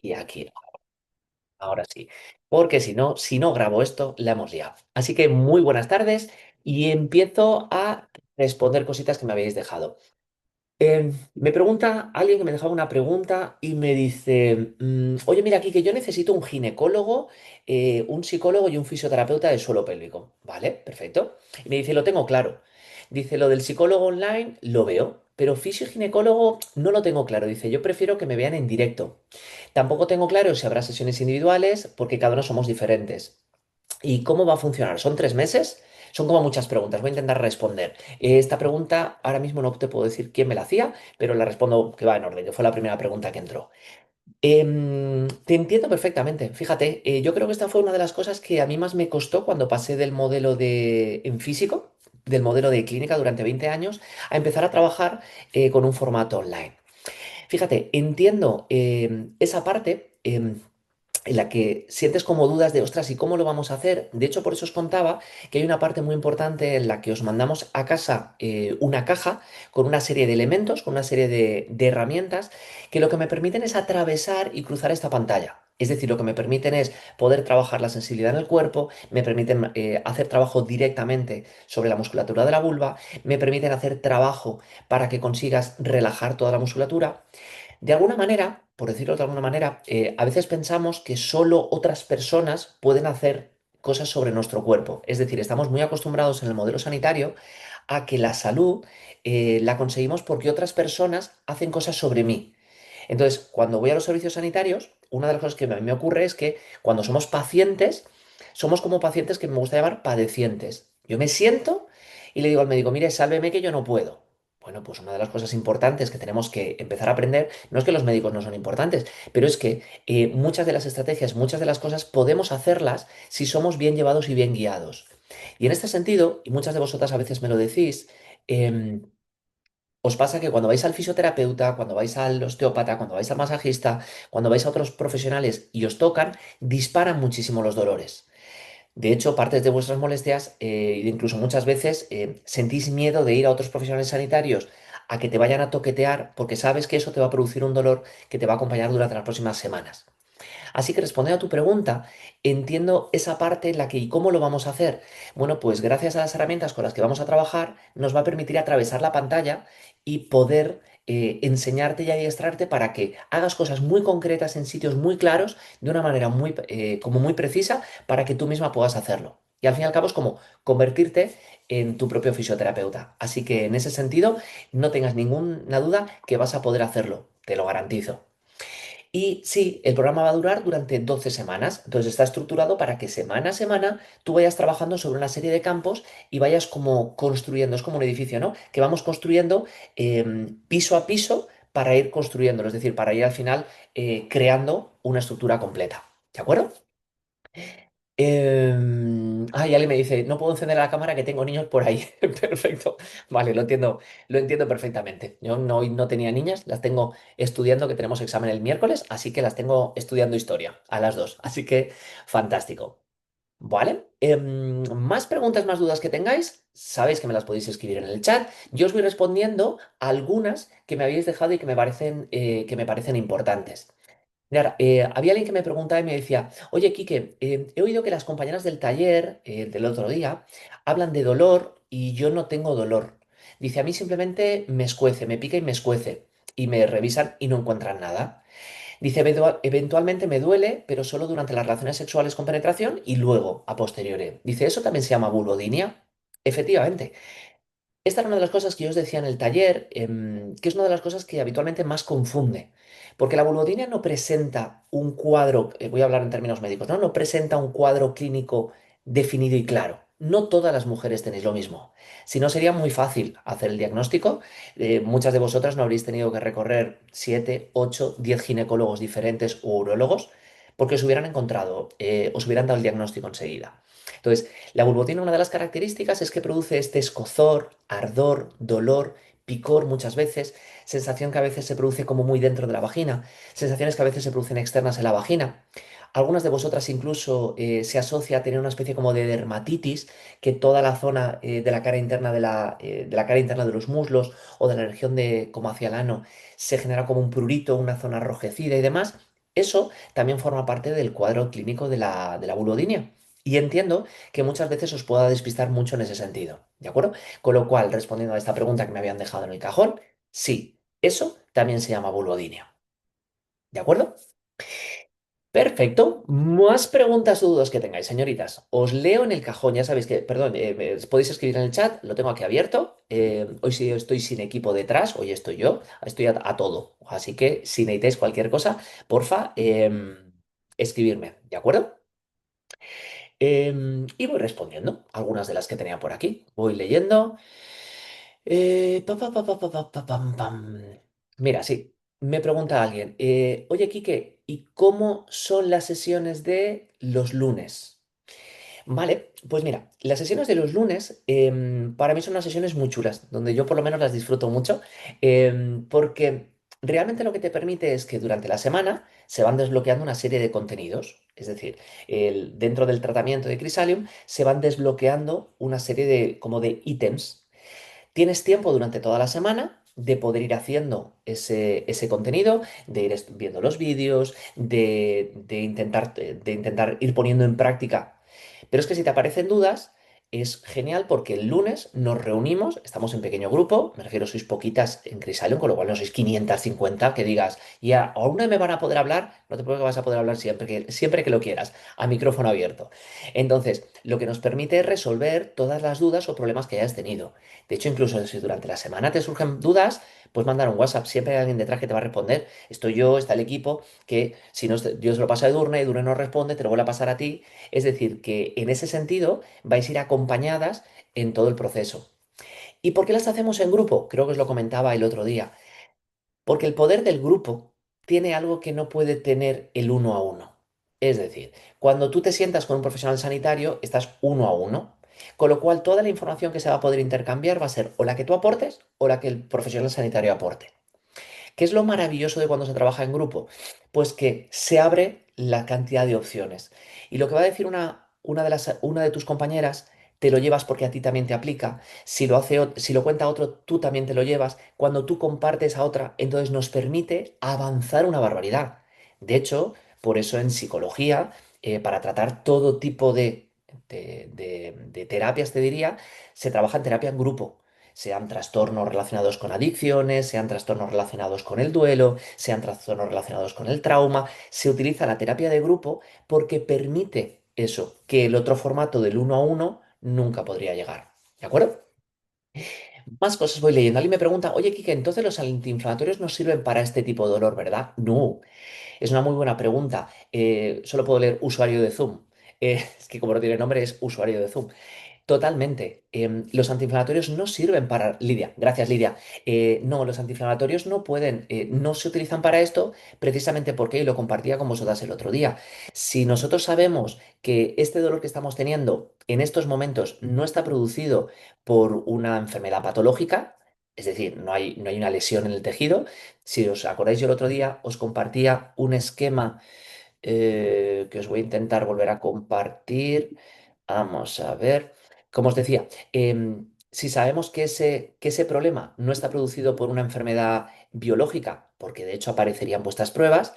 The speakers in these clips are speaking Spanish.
Y aquí, ahora sí. Porque si no grabo esto, la hemos liado. Así que muy buenas tardes y empiezo a responder cositas que me habéis dejado. Me pregunta alguien que me dejaba una pregunta y me dice, oye, mira aquí que yo necesito un ginecólogo, un psicólogo y un fisioterapeuta de suelo pélvico. Vale, perfecto. Y me dice, lo tengo claro. Dice, lo del psicólogo online lo veo, pero fisio y ginecólogo no lo tengo claro. Dice, yo prefiero que me vean en directo. Tampoco tengo claro si habrá sesiones individuales porque cada uno somos diferentes. ¿Y cómo va a funcionar? ¿Son 3 meses? Son como muchas preguntas. Voy a intentar responder. Esta pregunta ahora mismo no te puedo decir quién me la hacía, pero la respondo que va en orden, que fue la primera pregunta que entró. Te entiendo perfectamente. Fíjate, yo creo que esta fue una de las cosas que a mí más me costó cuando pasé del modelo de en físico, del modelo de clínica durante 20 años, a empezar a trabajar con un formato online. Fíjate, entiendo esa parte. En la que sientes como dudas de, ostras, ¿y cómo lo vamos a hacer? De hecho, por eso os contaba que hay una parte muy importante en la que os mandamos a casa una caja con una serie de elementos, con una serie de herramientas que lo que me permiten es atravesar y cruzar esta pantalla. Es decir, lo que me permiten es poder trabajar la sensibilidad en el cuerpo, me permiten hacer trabajo directamente sobre la musculatura de la vulva, me permiten hacer trabajo para que consigas relajar toda la musculatura. De alguna manera, por decirlo de alguna manera, a veces pensamos que solo otras personas pueden hacer cosas sobre nuestro cuerpo. Es decir, estamos muy acostumbrados en el modelo sanitario a que la salud la conseguimos porque otras personas hacen cosas sobre mí. Entonces, cuando voy a los servicios sanitarios, una de las cosas que a mí me ocurre es que cuando somos pacientes, somos como pacientes que me gusta llamar padecientes. Yo me siento y le digo al médico, mire, sálveme que yo no puedo. Bueno, pues una de las cosas importantes que tenemos que empezar a aprender, no es que los médicos no son importantes, pero es que muchas de las estrategias, muchas de las cosas podemos hacerlas si somos bien llevados y bien guiados. Y en este sentido, y muchas de vosotras a veces me lo decís, em, os pasa que cuando vais al fisioterapeuta, cuando vais al osteópata, cuando vais al masajista, cuando vais a otros profesionales y os tocan, disparan muchísimo los dolores. De hecho, partes de vuestras molestias, incluso muchas veces, sentís miedo de ir a otros profesionales sanitarios a que te vayan a toquetear porque sabes que eso te va a producir un dolor que te va a acompañar durante las próximas semanas. Así que respondiendo a tu pregunta, entiendo esa parte en la que ¿y cómo lo vamos a hacer? Bueno, pues gracias a las herramientas con las que vamos a trabajar, nos va a permitir atravesar la pantalla y poder enseñarte y adiestrarte para que hagas cosas muy concretas en sitios muy claros, de una manera como muy precisa, para que tú misma puedas hacerlo. Y al fin y al cabo es como convertirte en tu propio fisioterapeuta. Así que en ese sentido, no tengas ninguna duda que vas a poder hacerlo, te lo garantizo. Y sí, el programa va a durar durante 12 semanas. Entonces está estructurado para que semana a semana tú vayas trabajando sobre una serie de campos y vayas como construyendo, es como un edificio, ¿no? Que vamos construyendo piso a piso para ir construyéndolo, es decir, para ir al final creando una estructura completa. ¿De acuerdo? Alguien me dice, no puedo encender la cámara que tengo niños por ahí. Perfecto. Vale, lo entiendo perfectamente. Yo no tenía niñas, las tengo estudiando, que tenemos examen el miércoles, así que las tengo estudiando historia a las dos. Así que fantástico. ¿Vale? Más preguntas, más dudas que tengáis, sabéis que me las podéis escribir en el chat. Yo os voy respondiendo a algunas que me habéis dejado y que me parecen importantes. Mira, había alguien que me preguntaba y me decía, oye, Quique, he oído que las compañeras del taller del otro día hablan de dolor y yo no tengo dolor. Dice, a mí simplemente me escuece, me pica y me escuece. Y me revisan y no encuentran nada. Dice, eventualmente me duele, pero solo durante las relaciones sexuales con penetración y luego, a posteriori. Dice, ¿eso también se llama vulvodinia? Efectivamente. Esta era una de las cosas que yo os decía en el taller, que es una de las cosas que habitualmente más confunde. Porque la vulvodynia no presenta un cuadro, voy a hablar en términos médicos, ¿no? No presenta un cuadro clínico definido y claro. No todas las mujeres tenéis lo mismo. Si no, sería muy fácil hacer el diagnóstico. Muchas de vosotras no habréis tenido que recorrer 7, 8, 10 ginecólogos diferentes u urólogos porque os hubieran encontrado, os hubieran dado el diagnóstico enseguida. Entonces, la vulvotina, una de las características es que produce este escozor, ardor, dolor, picor muchas veces, sensación que a veces se produce como muy dentro de la vagina, sensaciones que a veces se producen externas en la vagina. Algunas de vosotras incluso se asocia a tener una especie como de dermatitis, que toda la zona de la cara interna de la cara interna de los muslos o de la región de como hacia el ano se genera como un prurito, una zona enrojecida y demás. Eso también forma parte del cuadro clínico de la vulvodynia. Y entiendo que muchas veces os pueda despistar mucho en ese sentido, ¿de acuerdo? Con lo cual, respondiendo a esta pregunta que me habían dejado en el cajón, sí, eso también se llama vulvodynia, ¿de acuerdo? Perfecto. Más preguntas o dudas que tengáis, señoritas. Os leo en el cajón, ya sabéis que, perdón, podéis escribir en el chat, lo tengo aquí abierto. Hoy sí estoy sin equipo detrás, hoy estoy yo, estoy a todo. Así que si necesitáis cualquier cosa, porfa, escribirme, ¿de acuerdo? Y voy respondiendo algunas de las que tenía por aquí. Voy leyendo. Pam. Mira, sí, me pregunta alguien, oye, Quique, ¿y cómo son las sesiones de los lunes? Vale, pues mira, las sesiones de los lunes para mí son unas sesiones muy chulas, donde yo por lo menos las disfruto mucho, porque realmente lo que te permite es que durante la semana se van desbloqueando una serie de contenidos, es decir, dentro del tratamiento de Crisalium se van desbloqueando una serie de como de ítems. Tienes tiempo durante toda la semana de poder ir haciendo ese contenido, de ir viendo los vídeos, de intentar ir poniendo en práctica. Pero es que si te aparecen dudas, es genial porque el lunes nos reunimos, estamos en pequeño grupo, me refiero, sois poquitas en Crisalium, con lo cual no sois 550 que digas, ya, aún no me van a poder hablar, no te preocupes que vas a poder hablar siempre que lo quieras, a micrófono abierto. Entonces, lo que nos permite es resolver todas las dudas o problemas que hayas tenido. De hecho, incluso si durante la semana te surgen dudas, pues mandar un WhatsApp. Siempre hay alguien detrás que te va a responder. Estoy yo, está el equipo, que si no, yo se lo paso a Edurne, Edurne no responde, te lo vuelve a pasar a ti. Es decir, que en ese sentido vais a ir acompañadas en todo el proceso. ¿Y por qué las hacemos en grupo? Creo que os lo comentaba el otro día. Porque el poder del grupo tiene algo que no puede tener el uno a uno. Es decir, cuando tú te sientas con un profesional sanitario, estás uno a uno. Con lo cual, toda la información que se va a poder intercambiar va a ser o la que tú aportes o la que el profesional sanitario aporte. ¿Qué es lo maravilloso de cuando se trabaja en grupo? Pues que se abre la cantidad de opciones. Y lo que va a decir una de tus compañeras, te lo llevas porque a ti también te aplica. Si lo cuenta otro, tú también te lo llevas. Cuando tú compartes a otra, entonces nos permite avanzar una barbaridad. De hecho, por eso en psicología, para tratar todo tipo de terapias, te diría, se trabaja en terapia en grupo, sean trastornos relacionados con adicciones, sean trastornos relacionados con el duelo, sean trastornos relacionados con el trauma. Se utiliza la terapia de grupo porque permite eso, que el otro formato del uno a uno nunca podría llegar. ¿De acuerdo? Más cosas voy leyendo. Alguien me pregunta, oye, Kike, entonces los antiinflamatorios no sirven para este tipo de dolor, ¿verdad? No, es una muy buena pregunta. Solo puedo leer usuario de Zoom. Es que como no tiene nombre, es usuario de Zoom. Totalmente. Los antiinflamatorios no sirven para... Lidia, gracias Lidia. No, los antiinflamatorios no pueden, no se utilizan para esto precisamente porque, y lo compartía con vosotras el otro día, si nosotros sabemos que este dolor que estamos teniendo en estos momentos no está producido por una enfermedad patológica, es decir, no hay una lesión en el tejido, si os acordáis yo el otro día os compartía un esquema que os voy a intentar volver a compartir. Vamos a ver. Como os decía, si sabemos que ese problema no está producido por una enfermedad biológica, porque de hecho aparecerían vuestras pruebas,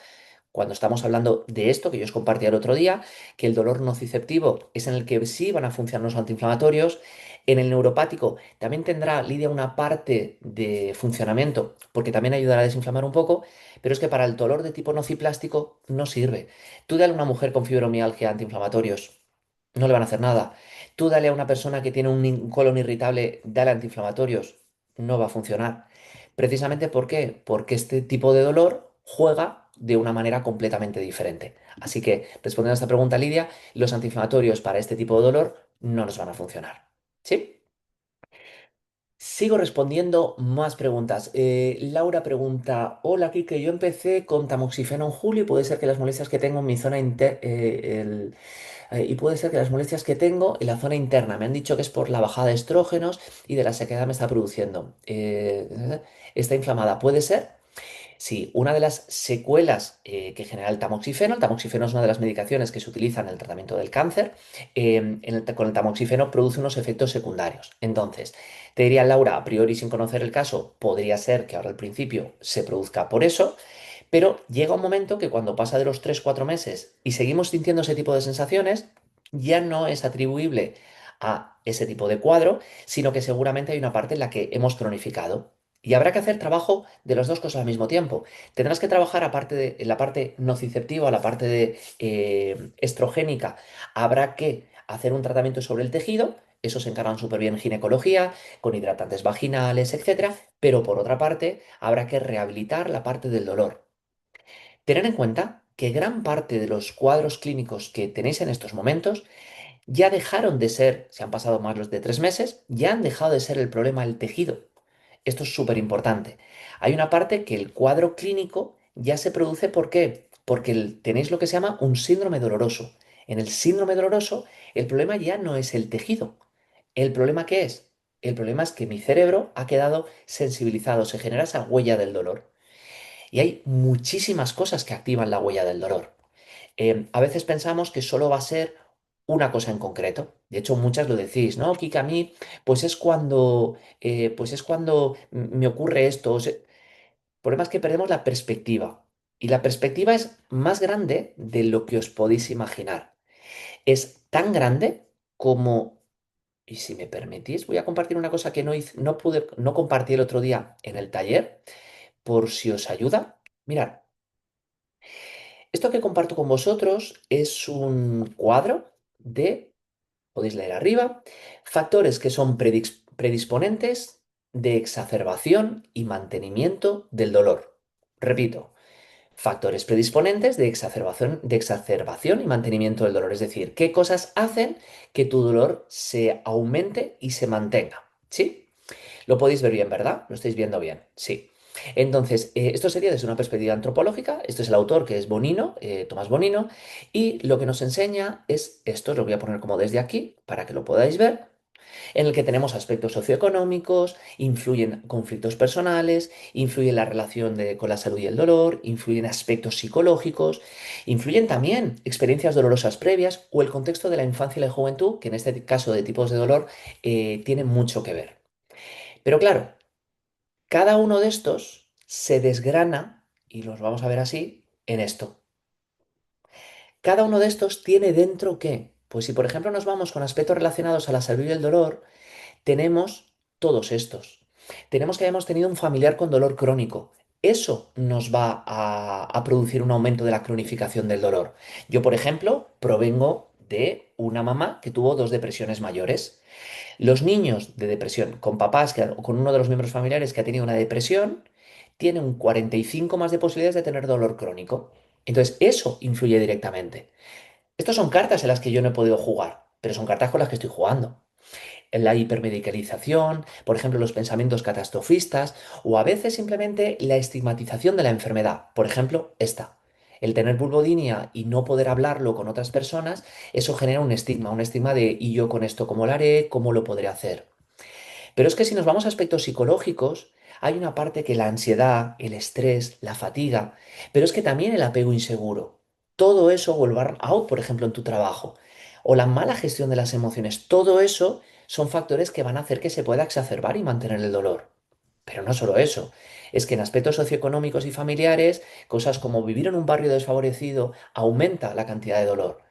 cuando estamos hablando de esto que yo os compartí el otro día, que el dolor nociceptivo es en el que sí van a funcionar los antiinflamatorios, en el neuropático también tendrá, Lidia, una parte de funcionamiento, porque también ayudará a desinflamar un poco, pero es que para el dolor de tipo nociplástico no sirve. Tú dale a una mujer con fibromialgia antiinflamatorios, no le van a hacer nada. Tú dale a una persona que tiene un colon irritable, dale antiinflamatorios, no va a funcionar. Precisamente ¿por qué? Porque este tipo de dolor juega de una manera completamente diferente. Así que, respondiendo a esta pregunta, Lidia, los antiinflamatorios para este tipo de dolor no nos van a funcionar. ¿Sí? Sigo respondiendo más preguntas. Laura pregunta, hola Kike, yo empecé con tamoxifeno en julio y puede ser que las molestias que tengo en mi zona y puede ser que las molestias que tengo en la zona interna me han dicho que es por la bajada de estrógenos y de la sequedad me está produciendo. Está inflamada. ¿Puede ser? Sí, una de las secuelas que genera el tamoxifeno es una de las medicaciones que se utilizan en el tratamiento del cáncer, con el tamoxifeno produce unos efectos secundarios. Entonces, te diría Laura, a priori sin conocer el caso, podría ser que ahora al principio se produzca por eso, Pero llega un momento que cuando pasa de los 3 4 meses y seguimos sintiendo ese tipo de sensaciones, ya no es atribuible a ese tipo de cuadro, sino que seguramente hay una parte en la que hemos cronificado. Y habrá que hacer trabajo de las dos cosas al mismo tiempo. Tendrás que trabajar aparte de en la parte nociceptiva, la parte de, estrogénica. Habrá que hacer un tratamiento sobre el tejido. Eso se encargan súper bien en ginecología, con hidratantes vaginales, etcétera. Pero por otra parte, habrá que rehabilitar la parte del dolor. Tened en cuenta que gran parte de los cuadros clínicos que tenéis en estos momentos ya dejaron de ser, se han pasado más los de 3 meses, ya han dejado de ser el problema del tejido. Esto es súper importante. Hay una parte que el cuadro clínico ya se produce, ¿por qué? Porque tenéis lo que se llama un síndrome doloroso. En el síndrome doloroso, el problema ya no es el tejido. ¿El problema qué es? El problema es que mi cerebro ha quedado sensibilizado, se genera esa huella del dolor. Y hay muchísimas cosas que activan la huella del dolor. A veces pensamos que solo va a ser una cosa en concreto. De hecho, muchas lo decís, ¿no? Kika, a mí, pues es cuando me ocurre esto. El problema es que perdemos la perspectiva. Y la perspectiva es más grande de lo que os podéis imaginar. Es tan grande como, y si me permitís, voy a compartir una cosa que no pude, no compartí el otro día en el taller, por si os ayuda. Mirad, esto que comparto con vosotros es un cuadro de, podéis leer arriba, factores que son predisponentes de exacerbación y mantenimiento del dolor. Repito, factores predisponentes de exacerbación y mantenimiento del dolor. Es decir, qué cosas hacen que tu dolor se aumente y se mantenga. ¿Sí? Lo podéis ver bien, ¿verdad? Lo estáis viendo bien. Sí. Entonces, esto sería desde una perspectiva antropológica. Este es el autor que es Bonino, Tomás Bonino, y lo que nos enseña es esto, os lo voy a poner como desde aquí para que lo podáis ver, en el que tenemos aspectos socioeconómicos, influyen conflictos personales, influye la relación con la salud y el dolor, influyen aspectos psicológicos, influyen también experiencias dolorosas previas o el contexto de la infancia y la juventud, que en este caso de tipos de dolor tienen mucho que ver. Pero claro, cada uno de estos se desgrana, y los vamos a ver así, en esto. Cada uno de estos tiene dentro qué. Pues si por ejemplo nos vamos con aspectos relacionados a la salud y el dolor, tenemos todos estos. Tenemos que hayamos tenido un familiar con dolor crónico. Eso nos va a producir un aumento de la cronificación del dolor. Yo, por ejemplo, provengo de una mamá que tuvo dos depresiones mayores. Los niños de depresión con papás o con uno de los miembros familiares que ha tenido una depresión tienen un 45 más de posibilidades de tener dolor crónico. Entonces, eso influye directamente. Estas son cartas en las que yo no he podido jugar, pero son cartas con las que estoy jugando. En la hipermedicalización, por ejemplo, los pensamientos catastrofistas, o a veces simplemente la estigmatización de la enfermedad. Por ejemplo, esta. El tener vulvodinia y no poder hablarlo con otras personas, eso genera un estigma de ¿y yo con esto cómo lo haré? ¿Cómo lo podré hacer? Pero es que si nos vamos a aspectos psicológicos, hay una parte que la ansiedad, el estrés, la fatiga, pero es que también el apego inseguro. Todo eso, o el burnout, por ejemplo, en tu trabajo, o la mala gestión de las emociones, todo eso son factores que van a hacer que se pueda exacerbar y mantener el dolor. Pero no solo eso, es que en aspectos socioeconómicos y familiares, cosas como vivir en un barrio desfavorecido aumenta la cantidad de dolor.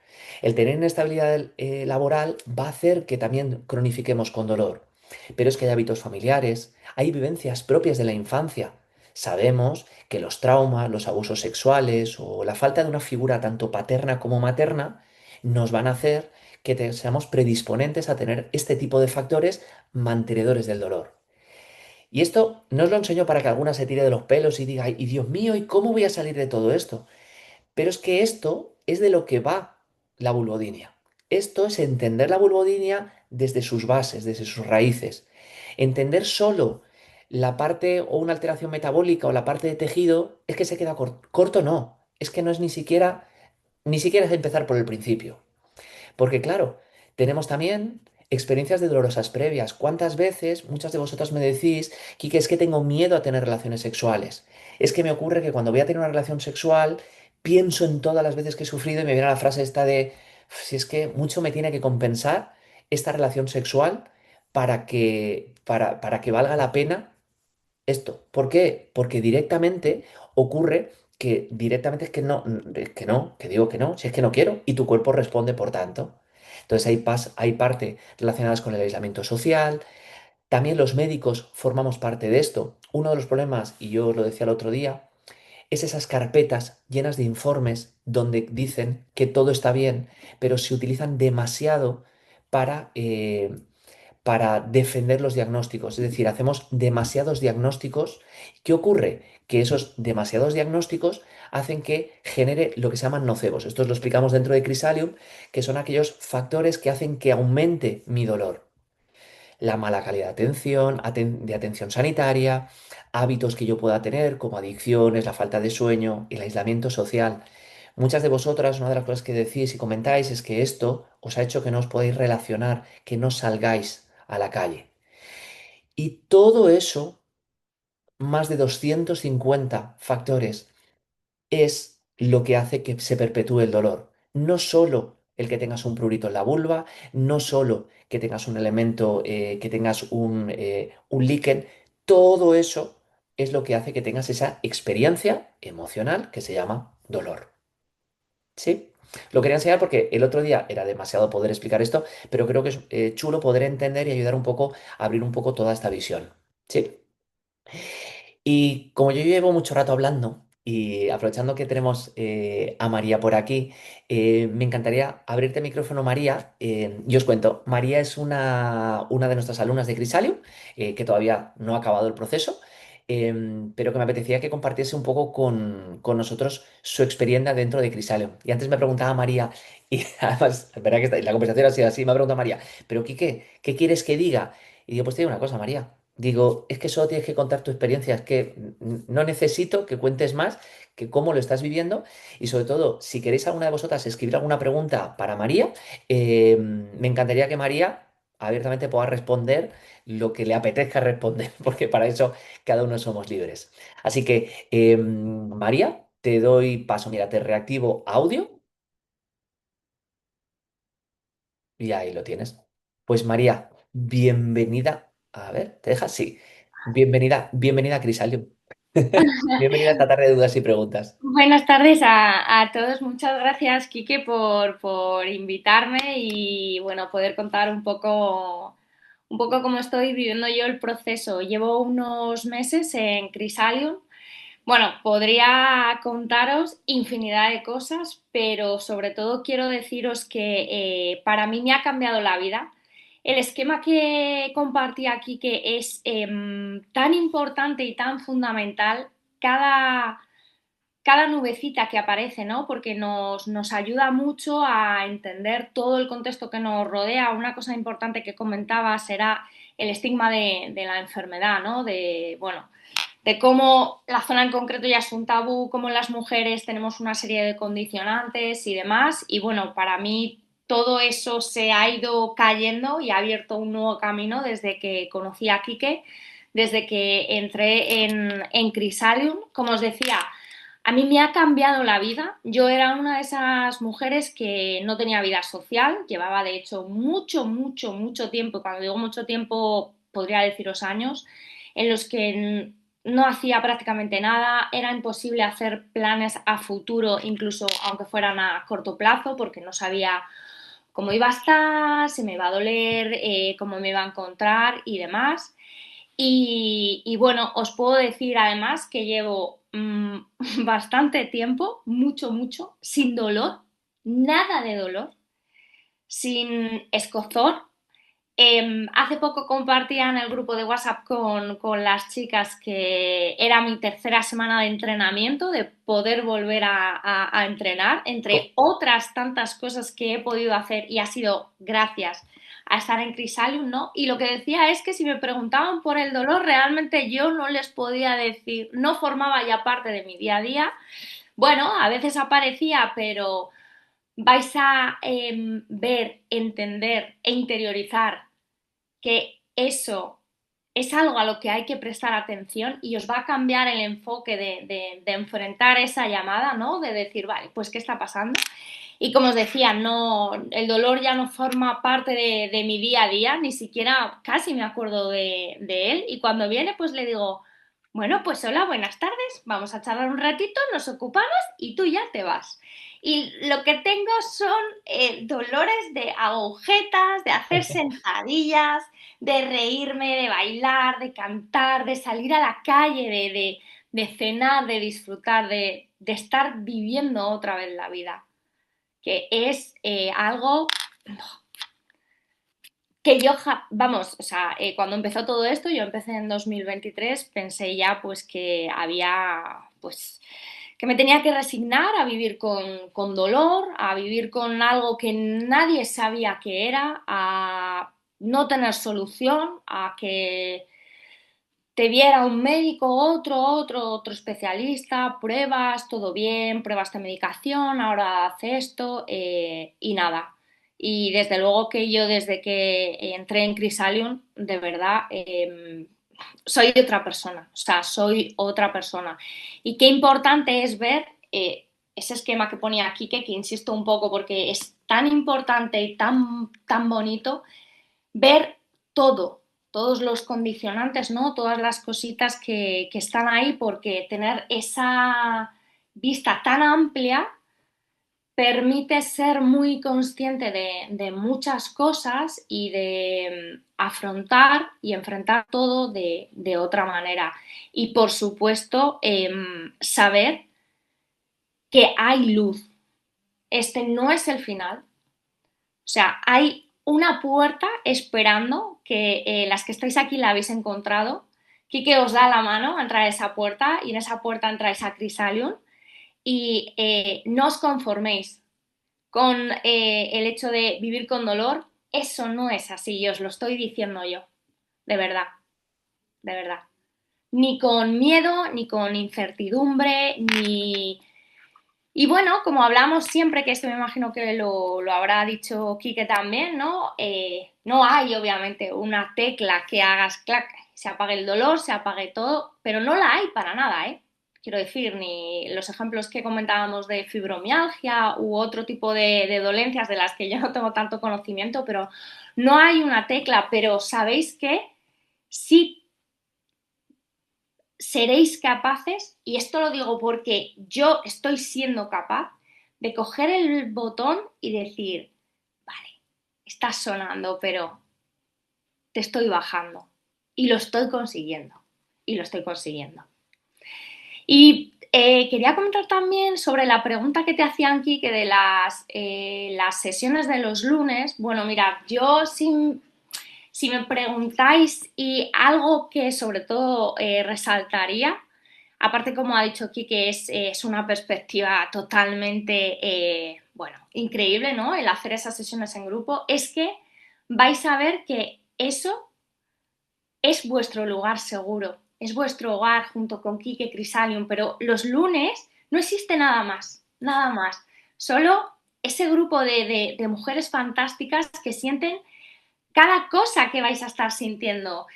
El tener inestabilidad laboral va a hacer que también cronifiquemos con dolor. Pero es que hay hábitos familiares, hay vivencias propias de la infancia. Sabemos que los traumas, los abusos sexuales o la falta de una figura tanto paterna como materna nos van a hacer que seamos predisponentes a tener este tipo de factores mantenedores del dolor. Y esto no os lo enseño para que alguna se tire de los pelos y diga, ay, y Dios mío, ¿y cómo voy a salir de todo esto? Pero es que esto es de lo que va la vulvodinia. Esto es entender la vulvodinia desde sus bases, desde sus raíces. Entender solo la parte o una alteración metabólica o la parte de tejido es que se queda corto, no. Es que no es ni siquiera es empezar por el principio. Porque claro, tenemos también experiencias de dolorosas previas. ¿Cuántas veces muchas de vosotras me decís, Kike, es que tengo miedo a tener relaciones sexuales? Es que me ocurre que cuando voy a tener una relación sexual, pienso en todas las veces que he sufrido y me viene la frase esta de, si es que mucho me tiene que compensar esta relación sexual para que valga la pena esto. ¿Por qué? Porque directamente ocurre que directamente es que no, que digo que no, si es que no quiero, y tu cuerpo responde por tanto. Entonces hay parte relacionadas con el aislamiento social. También los médicos formamos parte de esto. Uno de los problemas, y yo lo decía el otro día, es esas carpetas llenas de informes donde dicen que todo está bien, pero se utilizan demasiado para, para defender los diagnósticos. Es decir, hacemos demasiados diagnósticos. ¿Qué ocurre? Que esos demasiados diagnósticos hacen que genere lo que se llaman nocebos. Esto lo explicamos dentro de Crisalium, que son aquellos factores que hacen que aumente mi dolor. La mala calidad de atención, de atención sanitaria, hábitos que yo pueda tener, como adicciones, la falta de sueño, el aislamiento social. Muchas de vosotras, una de las cosas que decís y comentáis es que esto os ha hecho que no os podáis relacionar, que no salgáis a la calle. Y todo eso, más de 250 factores, es lo que hace que se perpetúe el dolor. No solo el que tengas un prurito en la vulva, no solo que tengas un elemento, que tengas un líquen, todo eso es lo que hace que tengas esa experiencia emocional que se llama dolor. ¿Sí? Lo quería enseñar porque el otro día era demasiado poder explicar esto, pero creo que es chulo poder entender y ayudar un poco a abrir un poco toda esta visión. Sí. Y como yo llevo mucho rato hablando y aprovechando que tenemos a María por aquí, me encantaría abrirte el micrófono, María. Y os cuento, María es una de nuestras alumnas de Crisalium, que todavía no ha acabado el proceso, pero que me apetecía que compartiese un poco con nosotros su experiencia dentro de Crisalium. Y antes me preguntaba María, y además, es verdad que la conversación ha sido así, me ha preguntado María, pero Quique, ¿qué quieres que diga? Y digo, pues te digo una cosa, María. Digo, es que solo tienes que contar tu experiencia, es que no necesito que cuentes más que cómo lo estás viviendo y sobre todo, si queréis alguna de vosotras escribir alguna pregunta para María, me encantaría que María abiertamente pueda responder lo que le apetezca responder, porque para eso cada uno somos libres. Así que, María, te doy paso, mira, te reactivo audio y ahí lo tienes. Pues María, bienvenida. A ver, ¿te dejas? Sí. Bienvenida a Crisalium. Bienvenida a esta tarde de dudas y preguntas. Buenas tardes a todos. Muchas gracias, Quique, por invitarme y bueno, poder contar un poco cómo estoy viviendo yo el proceso. Llevo unos meses en Crisalium. Bueno, podría contaros infinidad de cosas, pero sobre todo quiero deciros que para mí me ha cambiado la vida. El esquema que compartí aquí, que es tan importante y tan fundamental, cada cada nubecita que aparece, ¿no? Porque nos ayuda mucho a entender todo el contexto que nos rodea. Una cosa importante que comentaba será el estigma de la enfermedad, ¿no? De, bueno, de cómo la zona en concreto ya es un tabú, cómo las mujeres tenemos una serie de condicionantes y demás. Y bueno, para mí todo eso se ha ido cayendo y ha abierto un nuevo camino desde que conocí a Quique, desde que entré en Crisalium. Como os decía, a mí me ha cambiado la vida. Yo era una de esas mujeres que no tenía vida social, llevaba de hecho mucho tiempo, cuando digo mucho tiempo podría deciros años, en los que no hacía prácticamente nada, era imposible hacer planes a futuro, incluso aunque fueran a corto plazo, porque no sabía cómo iba a estar, si me iba a doler, cómo me iba a encontrar y demás. Y bueno, os puedo decir además que llevo bastante tiempo, mucho, sin dolor, nada de dolor, sin escozor. Hace poco compartía en el grupo de WhatsApp con las chicas que era mi tercera semana de entrenamiento, de poder volver a entrenar, Co- entre otras tantas cosas que he podido hacer y ha sido gracias a estar en Crisalium, ¿no? Y lo que decía es que si me preguntaban por el dolor, realmente yo no les podía decir, no formaba ya parte de mi día a día. Bueno, a veces aparecía, pero vais a ver, entender e interiorizar que eso es algo a lo que hay que prestar atención y os va a cambiar el enfoque de enfrentar esa llamada, ¿no? De decir, vale, pues ¿qué está pasando? Y como os decía, no, el dolor ya no forma parte de mi día a día, ni siquiera casi me acuerdo de él. Y cuando viene, pues le digo, Bueno, pues hola, buenas tardes. Vamos a charlar un ratito, nos ocupamos y tú ya te vas. Y lo que tengo son dolores de agujetas, de hacer sentadillas, de reírme, de bailar, de cantar, de salir a la calle, de cenar, de disfrutar, de estar viviendo otra vez la vida, que es algo que yo, vamos, o sea, cuando empezó todo esto, yo empecé en 2023, pensé ya pues que había, pues, que me tenía que resignar a vivir con dolor, a vivir con algo que nadie sabía que era, a no tener solución, a que te viera un médico, otro especialista, pruebas, todo bien, pruebas de medicación, ahora hace esto y nada. Y desde luego que yo desde que entré en Crisalium, de verdad, soy otra persona, o sea, soy otra persona. Y qué importante es ver ese esquema que ponía aquí, que insisto un poco porque es tan importante y tan bonito ver todo, todos los condicionantes, ¿no? Todas las cositas que están ahí, porque tener esa vista tan amplia permite ser muy consciente de muchas cosas y de afrontar y enfrentar todo de otra manera. Y por supuesto, saber que hay luz. Este no es el final, o sea, hay una puerta esperando que las que estáis aquí la habéis encontrado. Quique os da la mano a entrar a esa puerta y en esa puerta entráis a Crisalium y no os conforméis con el hecho de vivir con dolor. Eso no es así y os lo estoy diciendo yo, de verdad, de verdad. Ni con miedo, ni con incertidumbre, ni y bueno, como hablamos siempre, que esto me imagino que lo habrá dicho Quique también, ¿no? No hay obviamente una tecla que hagas clac, se apague el dolor, se apague todo, pero no la hay para nada, ¿eh? Quiero decir, ni los ejemplos que comentábamos de fibromialgia u otro tipo de dolencias de las que yo no tengo tanto conocimiento, pero no hay una tecla, pero ¿sabéis qué? Sí seréis capaces, y esto lo digo porque yo estoy siendo capaz, de coger el botón y decir, vale, está sonando, pero te estoy bajando. Y lo estoy consiguiendo. Y lo estoy consiguiendo. Y quería comentar también sobre la pregunta que te hacían aquí, que de las sesiones de los lunes. Bueno, mira, yo si me preguntáis y algo que sobre todo resaltaría, aparte como ha dicho aquí que es una perspectiva totalmente, bueno, increíble, ¿no? El hacer esas sesiones en grupo, es que vais a ver que eso es vuestro lugar seguro, es vuestro hogar junto con Kike Crisalium, pero los lunes no existe nada más, nada más. Solo ese grupo de mujeres fantásticas que sienten cada cosa que vais a estar sintiendo.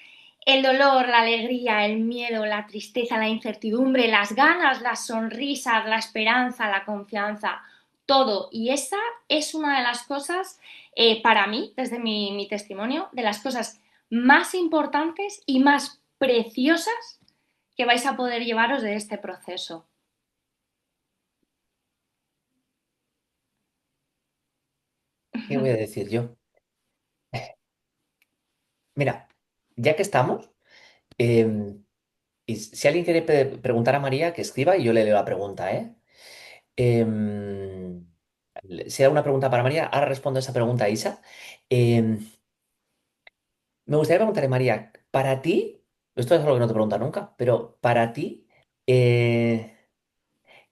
El dolor, la alegría, el miedo, la tristeza, la incertidumbre, las ganas, las sonrisas, la esperanza, la confianza, todo. Y esa es una de las cosas, para mí, desde mi testimonio, de las cosas más importantes y más preciosas que vais a poder llevaros de este proceso. ¿Qué voy a decir yo? Mira, ya que estamos, em, y si alguien quiere preguntar a María, que escriba y yo le leo la pregunta, ¿eh? Em, si hay una pregunta para María, ahora respondo esa pregunta a Isa. Em, Me gustaría preguntarle, María, para ti, esto es algo que no te pregunta nunca, pero para ti, eh,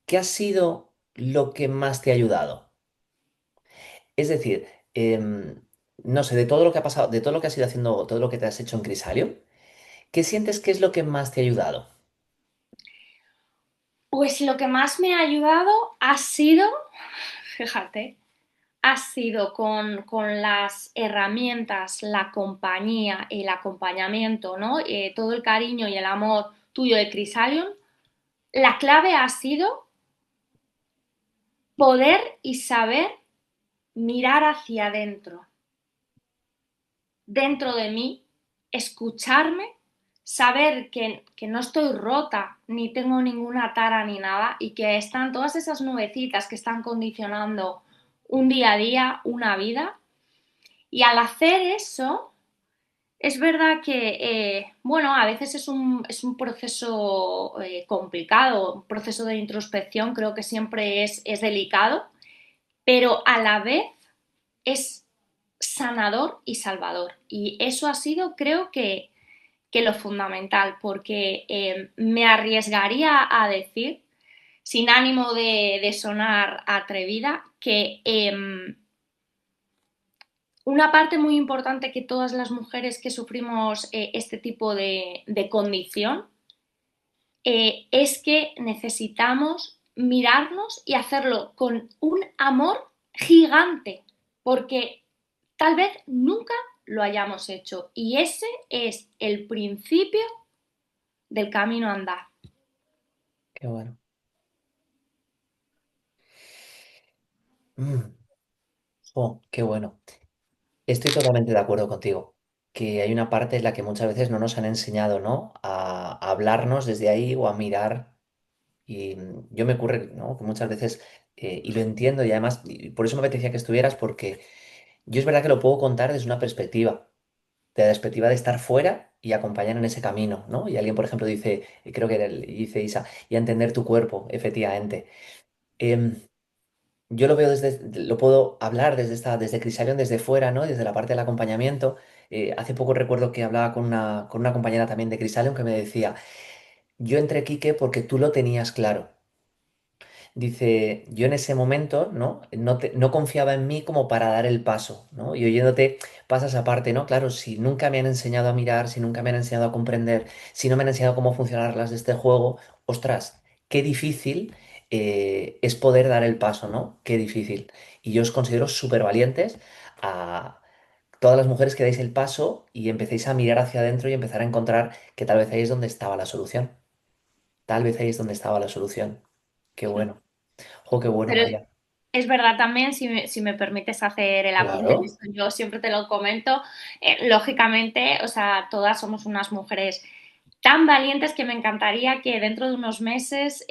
¿qué ha sido lo que más te ha ayudado? Es decir, no sé, de todo lo que ha pasado, de todo lo que has ido haciendo, todo lo que te has hecho en Crisario, ¿qué sientes que es lo que más te ha ayudado? Pues lo que más me ha ayudado ha sido, fíjate, ha sido con las herramientas, la compañía, el acompañamiento, ¿no? Todo el cariño y el amor tuyo de Crisalion, la clave ha sido poder y saber mirar hacia adentro, dentro de mí, escucharme, saber que no estoy rota, ni tengo ninguna tara ni nada, y que están todas esas nubecitas que están condicionando un día a día, una vida. Y al hacer eso, es verdad que, bueno, a veces es un proceso complicado, un proceso de introspección, creo que siempre es delicado, pero a la vez es sanador y salvador. Y eso ha sido, creo que lo fundamental, porque me arriesgaría a decir, sin ánimo de sonar atrevida, que una parte muy importante que todas las mujeres que sufrimos este tipo de condición es que necesitamos mirarnos y hacerlo con un amor gigante, porque tal vez nunca lo hayamos hecho. Y ese es el principio del camino a andar. Qué bueno. Mm, qué bueno. Estoy totalmente de acuerdo contigo, que hay una parte en la que muchas veces no nos han enseñado, ¿no? A hablarnos desde ahí o a mirar. Y yo me ocurre, ¿no? Que muchas veces, y lo entiendo y además, y por eso me apetecía que estuvieras, porque yo es verdad que lo puedo contar desde una perspectiva, de la perspectiva de estar fuera y acompañar en ese camino, ¿no? Y alguien, por ejemplo, dice, creo que dice Isa, y a entender tu cuerpo, efectivamente. Em, yo lo veo lo puedo hablar desde Crisalion, desde fuera, ¿no? Desde la parte del acompañamiento. Hace poco recuerdo que hablaba con una compañera también de Crisalion que me decía, yo entré Quique porque tú lo tenías claro. Dice, yo en ese momento, ¿no? No confiaba en mí como para dar el paso, ¿no? Y oyéndote pasas aparte, ¿no? Claro, si nunca me han enseñado a mirar, si nunca me han enseñado a comprender, si no me han enseñado cómo funcionan las reglas de este juego, ostras, qué difícil es poder dar el paso, ¿no? Qué difícil. Y yo os considero súper valientes a todas las mujeres que dais el paso y empecéis a mirar hacia adentro y empezar a encontrar que tal vez ahí es donde estaba la solución. Tal vez ahí es donde estaba la solución. Qué bueno. Jo, qué bueno, Pero María. es verdad también, si me permites hacer el apunte, que Claro. esto yo siempre te lo comento, lógicamente, o sea, todas somos unas mujeres tan valientes que me encantaría que dentro de unos meses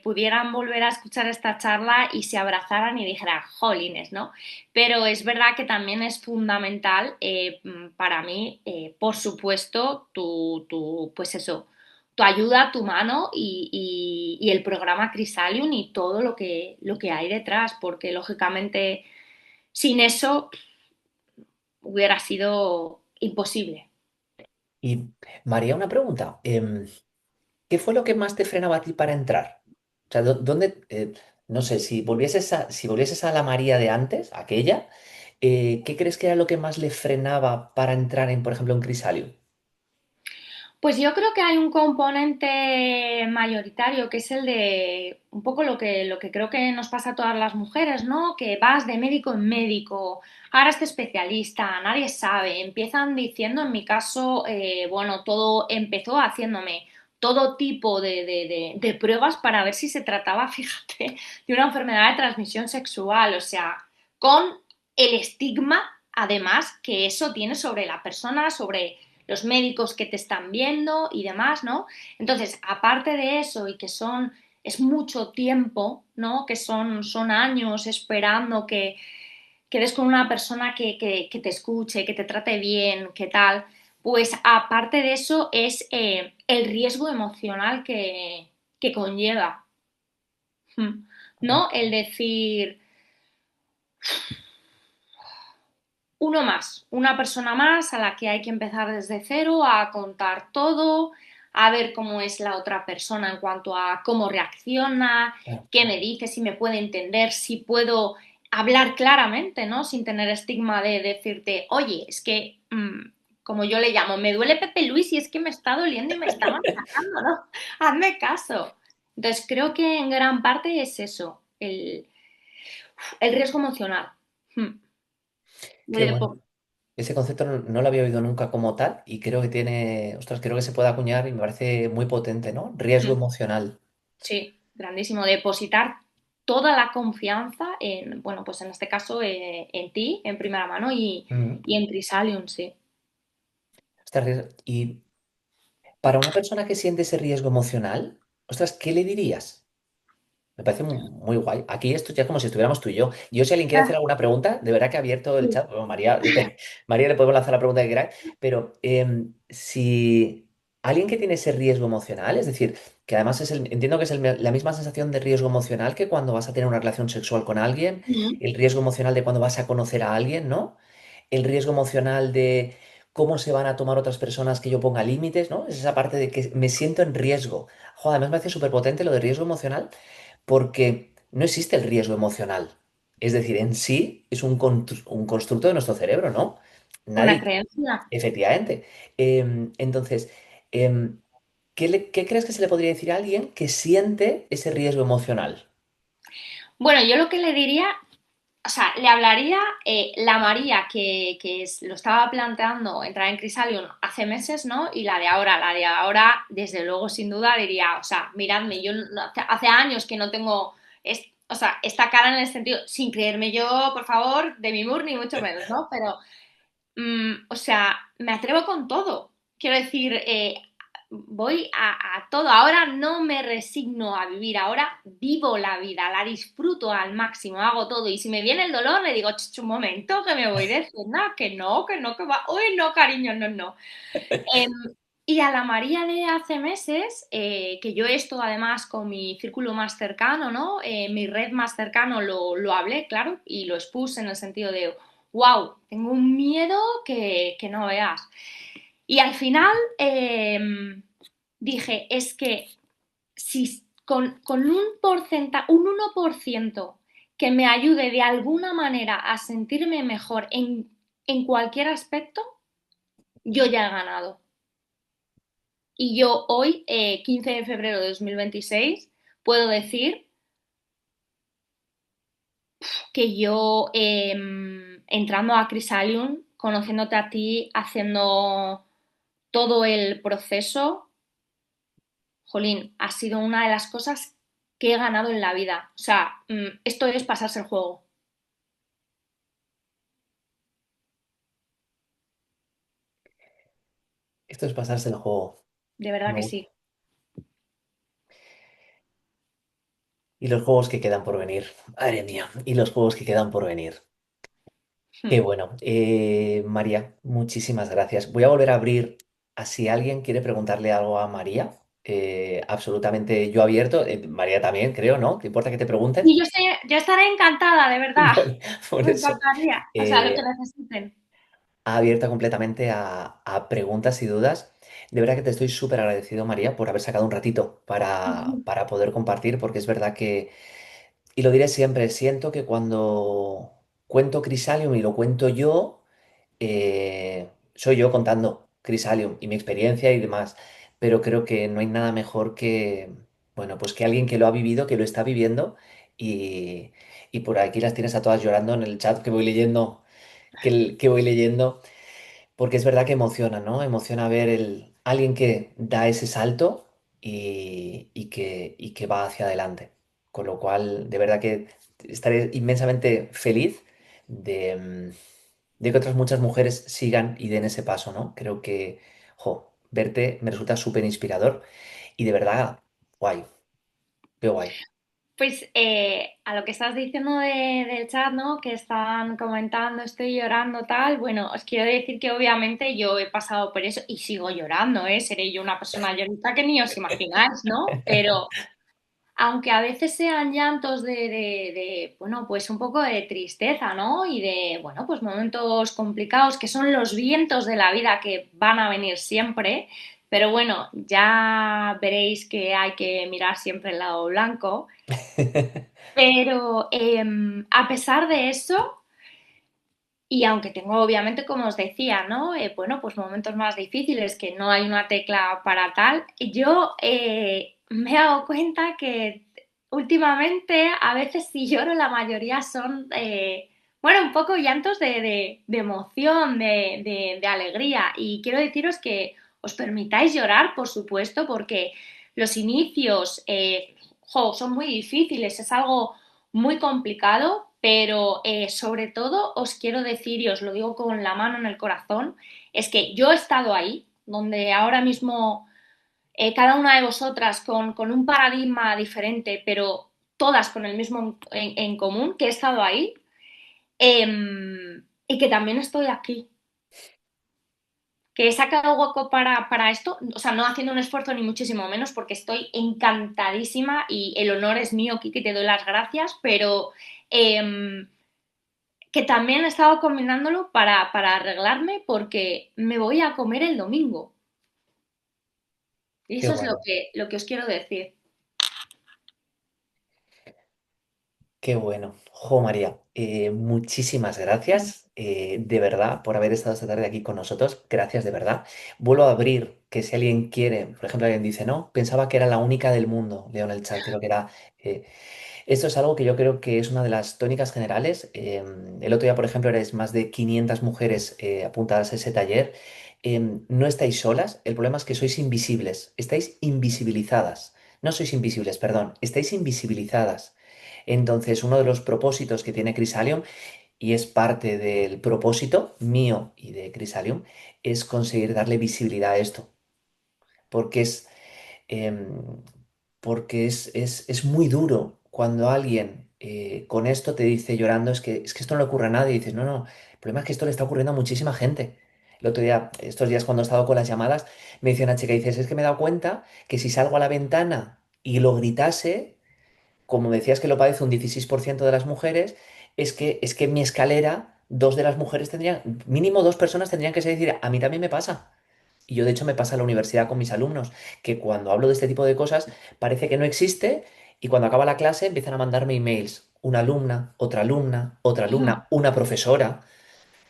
pudieran volver a escuchar esta charla y se abrazaran y dijeran, jolines, ¿no? Pero es verdad que también es fundamental para mí, por supuesto, pues eso, tu ayuda, tu mano y el programa Crisalium y todo lo que hay detrás, porque lógicamente sin eso hubiera sido imposible. Y María, una pregunta. ¿Qué fue lo que más te frenaba a ti para entrar? O sea, ¿dónde, no sé, si volvieses a la María de antes, aquella, ¿qué crees que era lo que más le frenaba para entrar en, por ejemplo, en Crisalium? Pues yo creo que hay un componente mayoritario que es el de un poco lo que creo que nos pasa a todas las mujeres, ¿no? Que vas de médico en médico, ahora este especialista, nadie sabe, empiezan diciendo, en mi caso, bueno, todo empezó haciéndome todo tipo de pruebas para ver si se trataba, fíjate, de una enfermedad de transmisión sexual, o sea, con el estigma, además, que eso tiene sobre la persona, sobre los médicos que te están viendo y demás, ¿no? Entonces, aparte de eso y que es mucho tiempo, ¿no? Que son años esperando que des con una persona que te escuche, que te trate bien, que tal, pues aparte de eso es el riesgo emocional que conlleva, ¿no? El decir, uno más, una persona más a la que hay que empezar desde cero a contar todo, a ver cómo es la otra persona en cuanto a cómo reacciona, Ah, qué me dice, si me puede entender, si puedo hablar claramente, ¿no? Sin tener estigma de decirte, oye, es que, como yo le llamo, me duele Pepe Luis y es que me está doliendo y me está machacando, ¿no? Hazme caso. Entonces, creo que en gran parte es eso, el riesgo emocional. Hmm. qué De bueno. Ese concepto no lo había oído nunca como tal y creo que tiene, ostras, creo que se puede acuñar y me parece muy potente, ¿no? Riesgo Hmm. emocional. Sí, grandísimo. Depositar toda la confianza en, bueno, pues en este caso en ti, en primera mano Mm. y en Crisalium, sí. Este riesgo- Y Para una persona que siente ese riesgo emocional, ostras, ¿qué le dirías? Me parece muy guay. Aquí esto ya es como si estuviéramos tú y yo. Yo, si alguien quiere hacer Ah, alguna pregunta, de verdad que he abierto el sí. chat. Bueno, María, María le podemos lanzar la pregunta que queráis, pero si alguien que tiene ese riesgo emocional, es decir, que además entiendo que es la misma sensación de riesgo emocional que cuando vas a tener una relación sexual con alguien, Mm. el riesgo emocional de cuando vas a conocer a alguien, ¿no? El riesgo emocional de cómo se van a tomar otras personas que yo ponga límites, ¿no? Es esa parte de que me siento en riesgo. Joder, además me parece súper potente lo de riesgo emocional porque no existe el riesgo emocional. Es decir, en sí es un constructo de nuestro cerebro, ¿no? Una Nadie, creencia. efectivamente. Entonces, em, ¿qué crees que se le podría decir a alguien que siente ese riesgo emocional? Bueno, yo lo que le diría, o sea, le hablaría la María lo estaba planteando entrar en Crisalium hace meses, ¿no? Y la de ahora, desde luego, sin duda, diría, o sea, miradme, hace años que no tengo, o sea, esta cara en el sentido, sin creerme yo, por favor, de mi ni mucho menos, ¿no? Pero o sea, me atrevo con todo. Quiero decir, voy a todo. Ahora no me resigno a vivir, ahora vivo la vida, la disfruto al máximo, hago todo. Y si me viene el dolor, le digo, "Ch, un momento, que me voy de cena, que no, que va. Uy, no, cariño, no, no. Em, y a la María de hace meses, que yo esto además con mi círculo más cercano, ¿no? Mi red más cercano lo hablé, claro, y lo expuse en el sentido de, wow, tengo un miedo que no veas. Y al final dije, es que si con un porcentaje, un 1% que me ayude de alguna manera a sentirme mejor en cualquier aspecto, yo ya he ganado. Y yo hoy, 15 de febrero de 2026, puedo decir que yo, entrando a Crisalium, conociéndote a ti, haciendo todo el proceso, jolín, ha sido una de las cosas que he ganado en la vida. O sea, esto es pasarse el juego, Esto es pasarse el juego. de verdad Me que gusta. sí. Y los juegos que quedan por venir. Madre mía. Y los juegos que quedan por venir. Qué bueno. María, muchísimas gracias. Voy a volver a abrir a si alguien quiere preguntarle algo a María. Absolutamente yo abierto. María también, creo, ¿no? ¿Te importa que te pregunten? Y yo estaré encantada, de verdad. Por Me eso. encantaría. O sea, lo que eh, necesiten. Abierta completamente a preguntas y dudas. De verdad que te estoy súper agradecido, María, por haber sacado un ratito para poder compartir, porque es verdad que, y lo diré siempre, siento que cuando cuento Crisalium y lo cuento yo, soy yo contando Crisalium y mi experiencia y demás, pero creo que no hay nada mejor que, bueno, pues que alguien que lo ha vivido, que lo está viviendo y, y por aquí las tienes a todas llorando en el chat que voy leyendo, que voy leyendo, porque es verdad que emociona, ¿no? Emociona ver alguien que da ese salto y que va hacia adelante. Con lo cual, de verdad que estaré inmensamente feliz de, de que otras muchas mujeres sigan y den ese paso, ¿no? Creo que, jo, verte me resulta súper inspirador y de verdad, guay, qué guay. Pues a lo que estás diciendo del chat, ¿no? Que están comentando, estoy llorando, tal. Bueno, os quiero decir que obviamente yo he pasado por eso y sigo llorando, ¿eh? Seré yo una persona llorita que ni os imagináis, ¿no? Pero aunque a veces sean llantos bueno, pues un poco de tristeza, ¿no? Y de, bueno, pues momentos complicados que son los vientos de la vida que van a venir siempre. Pero bueno, ya veréis que hay que mirar siempre el lado blanco. Pero a pesar de eso, y aunque tengo obviamente, como os decía, ¿no? Bueno, pues momentos más difíciles, que no hay una tecla para tal, yo me he dado cuenta que últimamente a veces si lloro la mayoría son, bueno, un poco llantos de emoción, de alegría. Y quiero deciros que os permitáis llorar, por supuesto, porque los inicios son muy difíciles, es algo muy complicado, pero sobre todo os quiero decir, y os lo digo con la mano en el corazón, es que yo he estado ahí, donde ahora mismo cada una de vosotras con un paradigma diferente, pero todas con el mismo en común, que he estado ahí y que también estoy aquí. Que he sacado hueco para esto, o sea, no haciendo un esfuerzo ni muchísimo menos, porque estoy encantadísima y el honor es mío, Kiki, te doy las gracias, pero eh, que también he estado combinándolo para arreglarme porque me voy a comer el domingo. Y Qué eso es bueno. lo que os quiero decir. Qué bueno. Jo, María, muchísimas gracias, de verdad, por haber estado esta tarde aquí con nosotros. Gracias, de verdad. Vuelvo a abrir, que si alguien quiere, por ejemplo, alguien dice, no, pensaba que era la única del mundo, leo en el chat, creo que era... eh, Esto es algo que yo creo que es una de las tónicas generales. El otro día, por ejemplo, erais más de 500 mujeres apuntadas a ese taller. No estáis solas, el problema es que sois invisibles, estáis invisibilizadas. No sois invisibles, perdón, estáis invisibilizadas. Entonces, uno de los propósitos que tiene Crisalium, y es parte del propósito mío y de Crisalium, es conseguir darle visibilidad a esto, porque em, es muy duro cuando alguien con esto te dice llorando, es que esto no le ocurre a nadie, y dices, no, no, el problema es que esto le está ocurriendo a muchísima gente. El otro día, estos días cuando he estado con las llamadas, me dice una chica, dices, es que me he dado cuenta que si salgo a la ventana y lo gritase, como decías que lo padece un 16% de las mujeres, es que en mi escalera, dos de las mujeres tendrían, mínimo dos personas tendrían que decir, a mí también me pasa. Y yo, de hecho, me pasa en la universidad con mis alumnos, que cuando hablo de este tipo de cosas parece que no existe y cuando acaba la clase empiezan a mandarme emails. Una alumna, otra alumna, una profesora.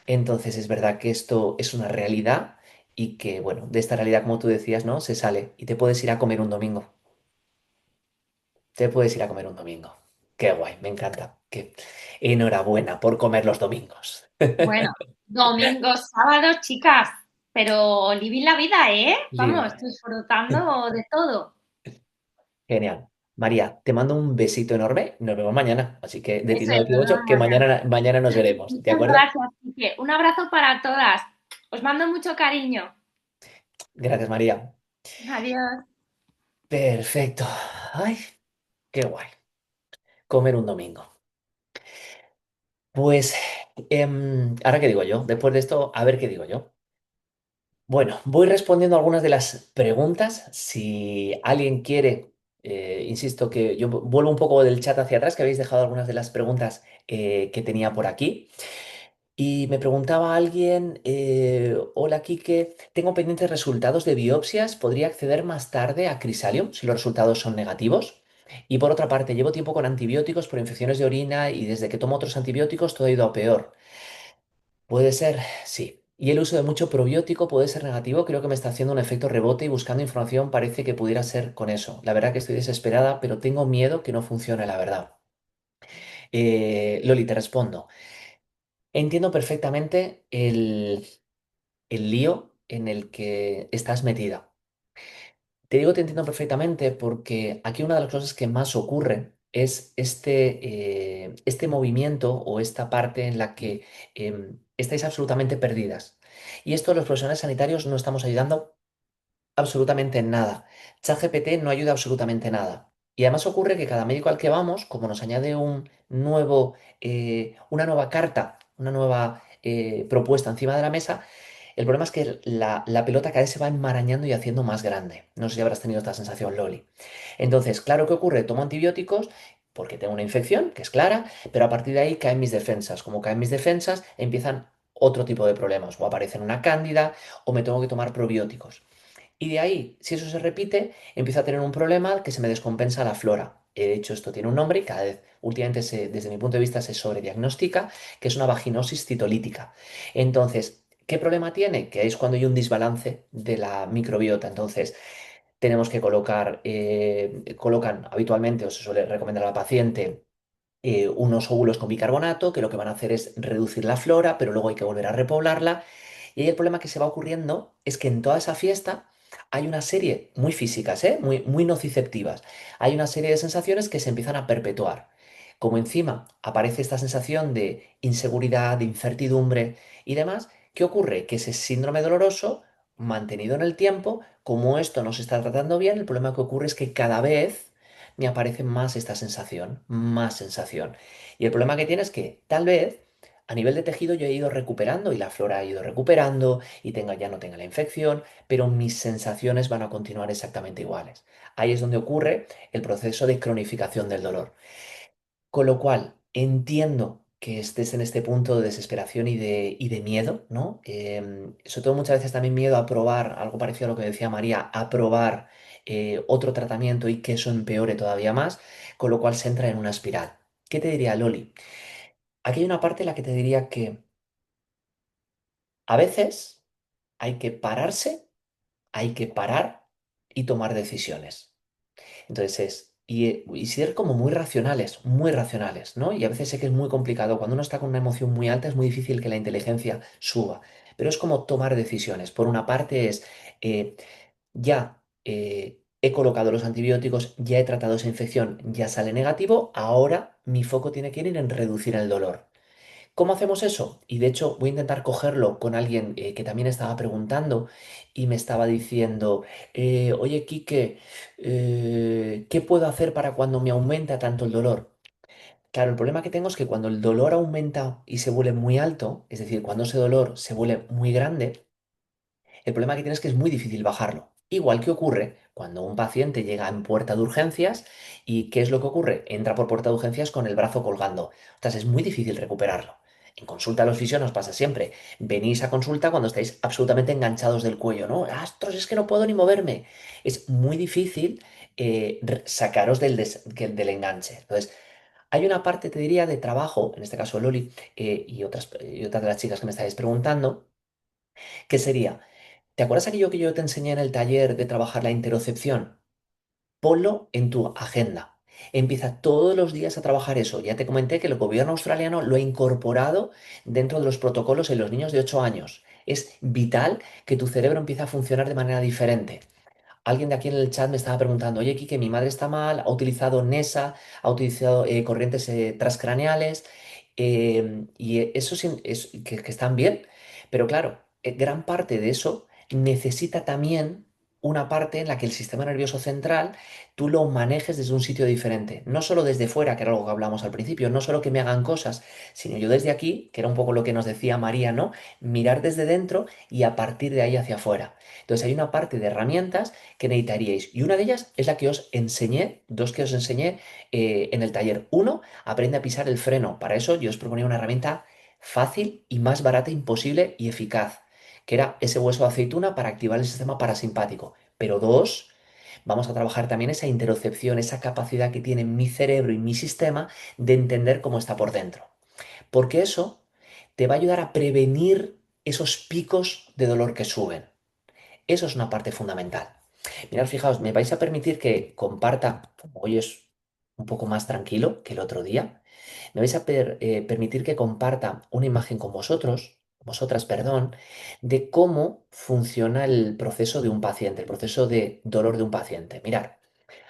Entonces es verdad que esto es una realidad y que, bueno, de esta realidad, como tú decías, ¿no? Se sale y te puedes ir a comer un domingo. Te puedes ir a comer un domingo. Qué guay, me encanta. Enhorabuena por comer los domingos. Bueno, domingos, sábados, chicas, pero living la vida, ¿eh? Living. Vamos, disfrutando de todo. Genial. María, te mando un besito enorme. Nos vemos mañana. Así que de ti Eso no es, me nos pido vemos mucho, que mañana. mañana nos veremos. ¿De Muchas acuerdo? gracias, Quique. Un abrazo para todas. Os mando mucho cariño. Gracias, María. Adiós. Perfecto. Ay, qué guay. Comer un domingo. Pues, ahora qué digo yo. Después de esto, a ver qué digo yo. Bueno, voy respondiendo algunas de las preguntas. Si alguien quiere, insisto que yo vuelvo un poco del chat hacia atrás, que habéis dejado algunas de las preguntas que tenía por aquí. Y me preguntaba alguien, hola Quique, tengo pendientes resultados de biopsias, ¿podría acceder más tarde a Crisalium si los resultados son negativos? Y por otra parte, llevo tiempo con antibióticos por infecciones de orina y desde que tomo otros antibióticos todo ha ido a peor. Puede ser, sí. Y el uso de mucho probiótico puede ser negativo, creo que me está haciendo un efecto rebote y buscando información parece que pudiera ser con eso. La verdad que estoy desesperada, pero tengo miedo que no funcione, la verdad. Loli, te respondo. Entiendo perfectamente el lío en el que estás metida. Te digo te entiendo perfectamente porque aquí una de las cosas que más ocurre es este movimiento o esta parte en la que estáis absolutamente perdidas. Y esto los profesionales sanitarios no estamos ayudando absolutamente nada. ChatGPT no ayuda absolutamente nada. Y además ocurre que cada médico al que vamos, como nos añade una nueva carta, una nueva propuesta encima de la mesa, el problema es que la pelota cada vez se va enmarañando y haciendo más grande. No sé si habrás tenido esta sensación, Loli. Entonces, claro que ocurre, tomo antibióticos porque tengo una infección, que es clara, pero a partir de ahí caen mis defensas. Como caen mis defensas, empiezan otro tipo de problemas. O aparecen una cándida o me tengo que tomar probióticos. Y de ahí, si eso se repite, empiezo a tener un problema que se me descompensa la flora. De hecho, esto tiene un nombre y cada vez, últimamente, desde mi punto de vista, se sobrediagnostica, que es una vaginosis citolítica. Entonces, ¿qué problema tiene? Que es cuando hay un desbalance de la microbiota. Entonces, tenemos que colocan habitualmente, o se suele recomendar a la paciente, unos óvulos con bicarbonato, que lo que van a hacer es reducir la flora, pero luego hay que volver a repoblarla. Y ahí el problema que se va ocurriendo es que en toda esa fiesta hay una serie, muy físicas, muy, muy nociceptivas, hay una serie de sensaciones que se empiezan a perpetuar. Como encima aparece esta sensación de inseguridad, de incertidumbre y demás, ¿qué ocurre? Que ese síndrome doloroso mantenido en el tiempo, como esto no se está tratando bien, el problema que ocurre es que cada vez me aparece más esta sensación, más sensación. Y el problema que tiene es que tal vez a nivel de tejido yo he ido recuperando y la flora ha ido recuperando y ya no tenga la infección, pero mis sensaciones van a continuar exactamente iguales. Ahí es donde ocurre el proceso de cronificación del dolor. Con lo cual, entiendo que estés en este punto de desesperación y de miedo, ¿no? Sobre todo muchas veces también miedo a probar, algo parecido a lo que decía María, a probar otro tratamiento y que eso empeore todavía más, con lo cual se entra en una espiral. ¿Qué te diría, Loli? Aquí hay una parte en la que te diría que a veces hay que pararse, hay que parar y tomar decisiones. Entonces y ser como muy racionales, ¿no? Y a veces sé que es muy complicado. Cuando uno está con una emoción muy alta es muy difícil que la inteligencia suba. Pero es como tomar decisiones. Por una parte es, ya he colocado los antibióticos, ya he tratado esa infección, ya sale negativo, ahora mi foco tiene que ir en reducir el dolor. ¿Cómo hacemos eso? Y de hecho voy a intentar cogerlo con alguien que también estaba preguntando y me estaba diciendo, oye, Quique, ¿qué puedo hacer para cuando me aumenta tanto el dolor? Claro, el problema que tengo es que cuando el dolor aumenta y se vuelve muy alto, es decir, cuando ese dolor se vuelve muy grande, el problema que tienes es que es muy difícil bajarlo. Igual que ocurre cuando un paciente llega en puerta de urgencias y ¿qué es lo que ocurre? Entra por puerta de urgencias con el brazo colgando. Entonces es muy difícil recuperarlo. En consulta a los fisios nos pasa siempre. Venís a consulta cuando estáis absolutamente enganchados del cuello, ¿no? ¡Astros, es que no puedo ni moverme! Es muy difícil sacaros del enganche. Entonces, hay una parte, te diría, de trabajo, en este caso Loli, y otras de las chicas que me estáis preguntando, que sería ¿te acuerdas aquello que yo te enseñé en el taller de trabajar la interocepción? Ponlo en tu agenda. Empieza todos los días a trabajar eso. Ya te comenté que el gobierno australiano lo ha incorporado dentro de los protocolos en los niños de 8 años. Es vital que tu cerebro empiece a funcionar de manera diferente. Alguien de aquí en el chat me estaba preguntando, oye, Kike, mi madre está mal, ha utilizado NESA, ha utilizado corrientes transcraneales, y eso que están bien, pero claro, gran parte de eso necesita también una parte en la que el sistema nervioso central tú lo manejes desde un sitio diferente, no solo desde fuera, que era algo que hablamos al principio, no solo que me hagan cosas, sino yo desde aquí, que era un poco lo que nos decía María, ¿no? Mirar desde dentro y a partir de ahí hacia afuera. Entonces hay una parte de herramientas que necesitaríais. Y una de ellas es la que os enseñé, dos que os enseñé en el taller. Uno, aprende a pisar el freno. Para eso yo os proponía una herramienta fácil y más barata imposible y eficaz, que era ese hueso de aceituna para activar el sistema parasimpático. Pero dos, vamos a trabajar también esa interocepción, esa capacidad que tiene mi cerebro y mi sistema de entender cómo está por dentro. Porque eso te va a ayudar a prevenir esos picos de dolor que suben. Eso es una parte fundamental. Mirad, fijaos, me vais a permitir que comparta, como hoy es un poco más tranquilo que el otro día, me vais a permitir que comparta una imagen con vosotras, perdón, de cómo funciona el proceso de un paciente, el proceso de dolor de un paciente. Mirad,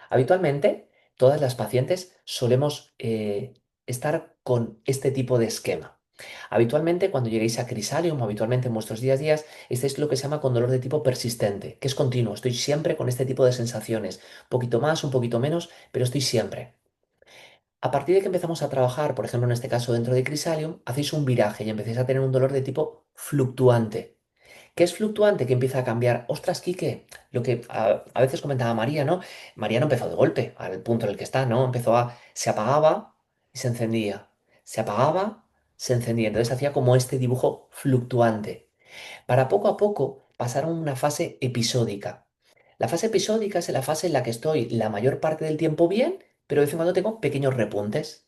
habitualmente todas las pacientes solemos estar con este tipo de esquema. Habitualmente, cuando lleguéis a Crisalium, habitualmente en vuestros días, estáis lo que se llama con dolor de tipo persistente, que es continuo. Estoy siempre con este tipo de sensaciones. Un poquito más, un poquito menos, pero estoy siempre. A partir de que empezamos a trabajar, por ejemplo, en este caso dentro de Crisalium, hacéis un viraje y empecéis a tener un dolor de tipo fluctuante. ¿Qué es fluctuante? Que empieza a cambiar. Ostras, Quique, lo que a veces comentaba María, ¿no? María no empezó de golpe, al punto en el que está, ¿no? se apagaba y se encendía. Se apagaba, se encendía. Entonces hacía como este dibujo fluctuante. Para poco a poco pasar a una fase episódica. La fase episódica es la fase en la que estoy la mayor parte del tiempo bien, pero de vez en cuando tengo pequeños repuntes.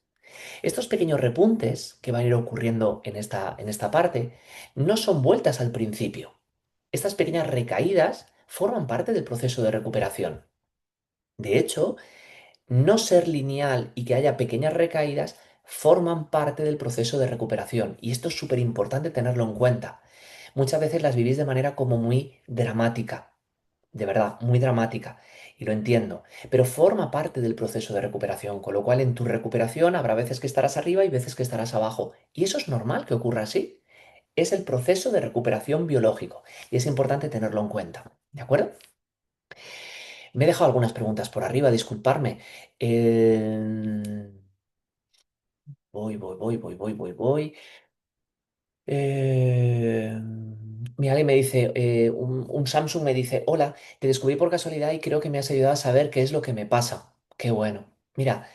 Estos pequeños repuntes que van a ir ocurriendo en esta parte no son vueltas al principio. Estas pequeñas recaídas forman parte del proceso de recuperación. De hecho, no ser lineal y que haya pequeñas recaídas forman parte del proceso de recuperación. Y esto es súper importante tenerlo en cuenta. Muchas veces las vivís de manera como muy dramática, de verdad, muy dramática. Y lo entiendo, pero forma parte del proceso de recuperación, con lo cual en tu recuperación habrá veces que estarás arriba y veces que estarás abajo. Y eso es normal que ocurra así. Es el proceso de recuperación biológico y es importante tenerlo en cuenta. ¿De acuerdo? Me he dejado algunas preguntas por arriba, disculparme. Eh, voy. Eh, Mi Ale me dice, un Samsung me dice, hola, te descubrí por casualidad y creo que me has ayudado a saber qué es lo que me pasa. Qué bueno. Mira,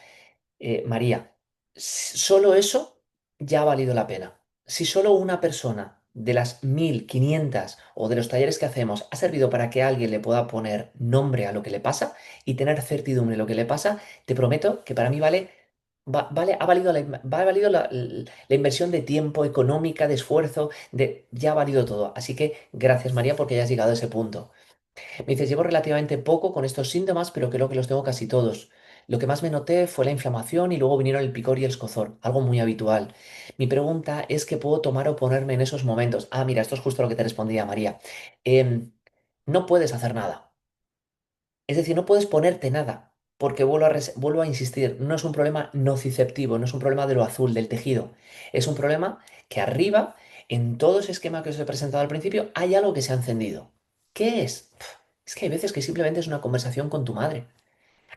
María, solo eso ya ha valido la pena. Si solo una persona de las 1.500 o de los talleres que hacemos ha servido para que alguien le pueda poner nombre a lo que le pasa y tener certidumbre de lo que le pasa, te prometo que para mí ha valido ha valido la inversión de tiempo, económica, de esfuerzo, ya ha valido todo. Así que gracias, María, porque ya has llegado a ese punto. Me dices, llevo relativamente poco con estos síntomas, pero creo que los tengo casi todos. Lo que más me noté fue la inflamación y luego vinieron el picor y el escozor, algo muy habitual. Mi pregunta es qué puedo tomar o ponerme en esos momentos. Ah, mira, esto es justo lo que te respondía María. Em, no puedes hacer nada. Es decir, no puedes ponerte nada, porque vuelvo a insistir, no es un problema nociceptivo, no es un problema de lo azul, del tejido. Es un problema que arriba, en todo ese esquema que os he presentado al principio, hay algo que se ha encendido. ¿Qué es? Es que hay veces que simplemente es una conversación con tu madre.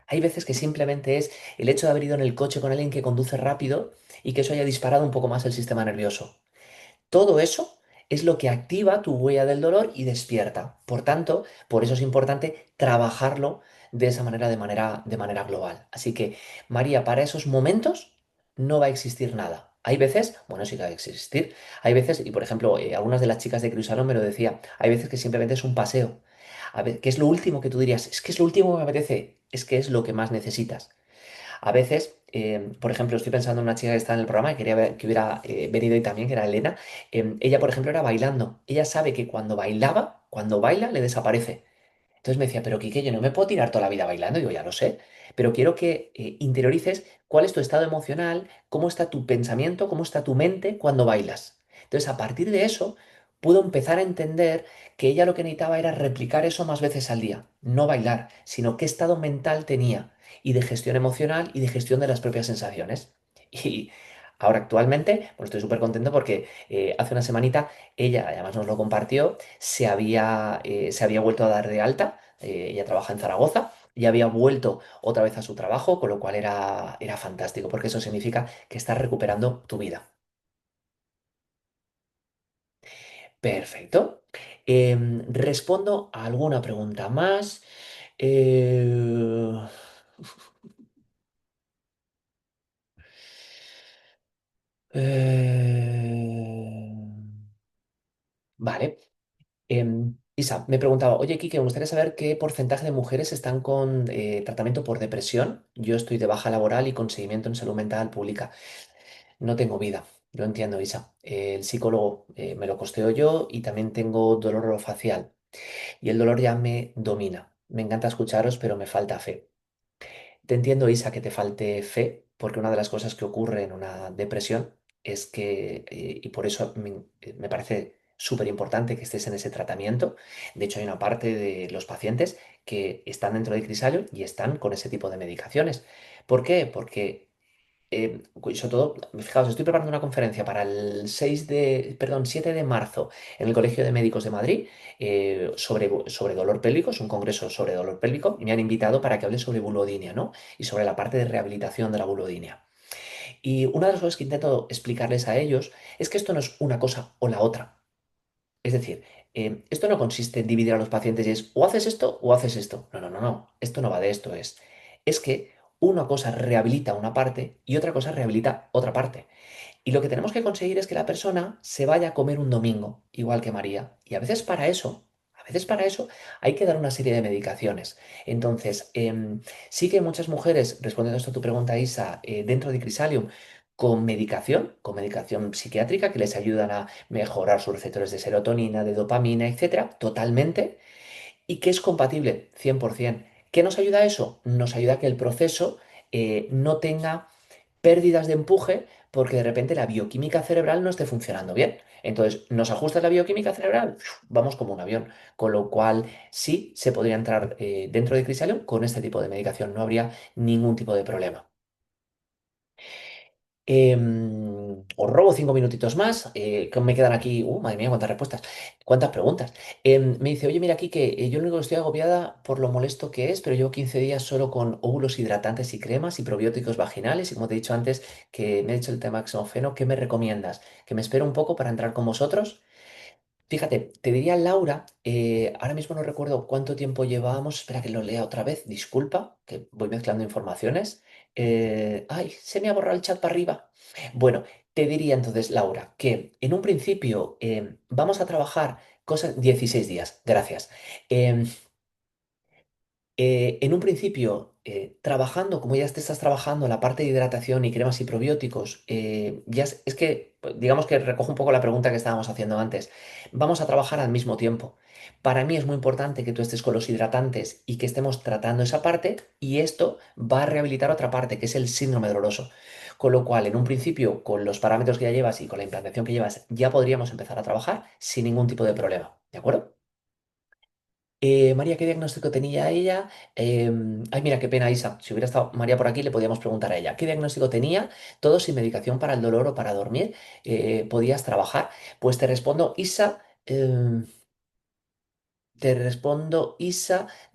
Hay veces que simplemente es el hecho de haber ido en el coche con alguien que conduce rápido y que eso haya disparado un poco más el sistema nervioso. Todo eso es lo que activa tu huella del dolor y despierta. Por tanto, por eso es importante trabajarlo de esa manera, de manera global. Así que, María, para esos momentos no va a existir nada. Hay veces, bueno, sí que va a existir. Hay veces, y por ejemplo, algunas de las chicas de Cruisalón me lo decía, hay veces que simplemente es un paseo. A ver, ¿qué es lo último que tú dirías? Es que es lo último que me apetece. Es que es lo que más necesitas. A veces, por ejemplo, estoy pensando en una chica que está en el programa que quería que hubiera venido hoy también, que era Elena. Ella, por ejemplo, era bailando. Ella sabe que cuando baila, le desaparece. Entonces me decía, pero Quique, yo no me puedo tirar toda la vida bailando. Digo, ya lo sé, pero quiero que interiorices cuál es tu estado emocional, cómo está tu pensamiento, cómo está tu mente cuando bailas. Entonces, a partir de eso, pudo empezar a entender que ella lo que necesitaba era replicar eso más veces al día, no bailar, sino qué estado mental tenía y de gestión emocional y de gestión de las propias sensaciones. Y ahora actualmente, pues estoy súper contento porque hace una semanita ella, además nos lo compartió, se había vuelto a dar de alta, ella trabaja en Zaragoza, y había vuelto otra vez a su trabajo, con lo cual era fantástico, porque eso significa que estás recuperando tu vida. Perfecto. Respondo a alguna pregunta más. Eh, eh, Vale. Isa, me preguntaba, oye, Kike, me gustaría saber qué porcentaje de mujeres están con tratamiento por depresión. Yo estoy de baja laboral y con seguimiento en salud mental pública. No tengo vida, lo entiendo, Isa. El psicólogo me lo costeo yo y también tengo dolor orofacial y el dolor ya me domina. Me encanta escucharos, pero me falta fe. Te entiendo, Isa, que te falte fe, porque una de las cosas que ocurre en una depresión es que, y por eso me parece súper importante que estés en ese tratamiento. De hecho, hay una parte de los pacientes que están dentro de Crisáleo y están con ese tipo de medicaciones. ¿Por qué? Porque sobre todo, fijaos, estoy preparando una conferencia para el 7 de marzo en el Colegio de Médicos de Madrid sobre dolor pélvico, es un congreso sobre dolor pélvico, y me han invitado para que hable sobre vulvodynia, ¿no? Y sobre la parte de rehabilitación de la vulvodynia. Y una de las cosas que intento explicarles a ellos es que esto no es una cosa o la otra. Es decir, esto no consiste en dividir a los pacientes y es o haces esto o haces esto. No, no, no, no. Esto no va de esto. Es que una cosa rehabilita una parte y otra cosa rehabilita otra parte. Y lo que tenemos que conseguir es que la persona se vaya a comer un domingo, igual que María. Y a veces para eso hay que dar una serie de medicaciones. Entonces, sí que hay muchas mujeres, respondiendo esto a tu pregunta, Isa, dentro de Crisalium, con medicación psiquiátrica que les ayudan a mejorar sus receptores de serotonina, de dopamina, etcétera, totalmente, y que es compatible 100%. ¿Qué nos ayuda a eso? Nos ayuda a que el proceso no tenga pérdidas de empuje porque de repente la bioquímica cerebral no esté funcionando bien. Entonces, nos ajusta la bioquímica cerebral, vamos como un avión. Con lo cual, sí se podría entrar dentro de Crisalium con este tipo de medicación, no habría ningún tipo de problema. Os robo 5 minutitos más, que me quedan aquí, madre mía, cuántas respuestas, cuántas preguntas. Me dice, oye, mira aquí que yo lo único que estoy agobiada por lo molesto que es, pero llevo 15 días solo con óvulos hidratantes y cremas y probióticos vaginales y como te he dicho antes, que me he hecho el tema tamoxifeno, ¿qué me recomiendas? ¿Que me espero un poco para entrar con vosotros? Fíjate, te diría Laura, ahora mismo no recuerdo cuánto tiempo llevábamos, espera que lo lea otra vez, disculpa, que voy mezclando informaciones. Ay, se me ha borrado el chat para arriba. Bueno, te diría entonces, Laura, que en un principio vamos a trabajar cosas, 16 días, gracias. Em, en un principio, trabajando, como ya te estás trabajando la parte de hidratación y cremas y probióticos, es que, pues, digamos que recojo un poco la pregunta que estábamos haciendo antes. Vamos a trabajar al mismo tiempo. Para mí es muy importante que tú estés con los hidratantes y que estemos tratando esa parte, y esto va a rehabilitar otra parte, que es el síndrome doloroso. Con lo cual, en un principio, con los parámetros que ya llevas y con la implantación que llevas, ya podríamos empezar a trabajar sin ningún tipo de problema. ¿De acuerdo? María, ¿qué diagnóstico tenía ella? Ay, mira, qué pena, Isa. Si hubiera estado María por aquí, le podíamos preguntar a ella. ¿Qué diagnóstico tenía? Todo sin medicación para el dolor o para dormir. ¿Podías trabajar? Pues te respondo, Isa,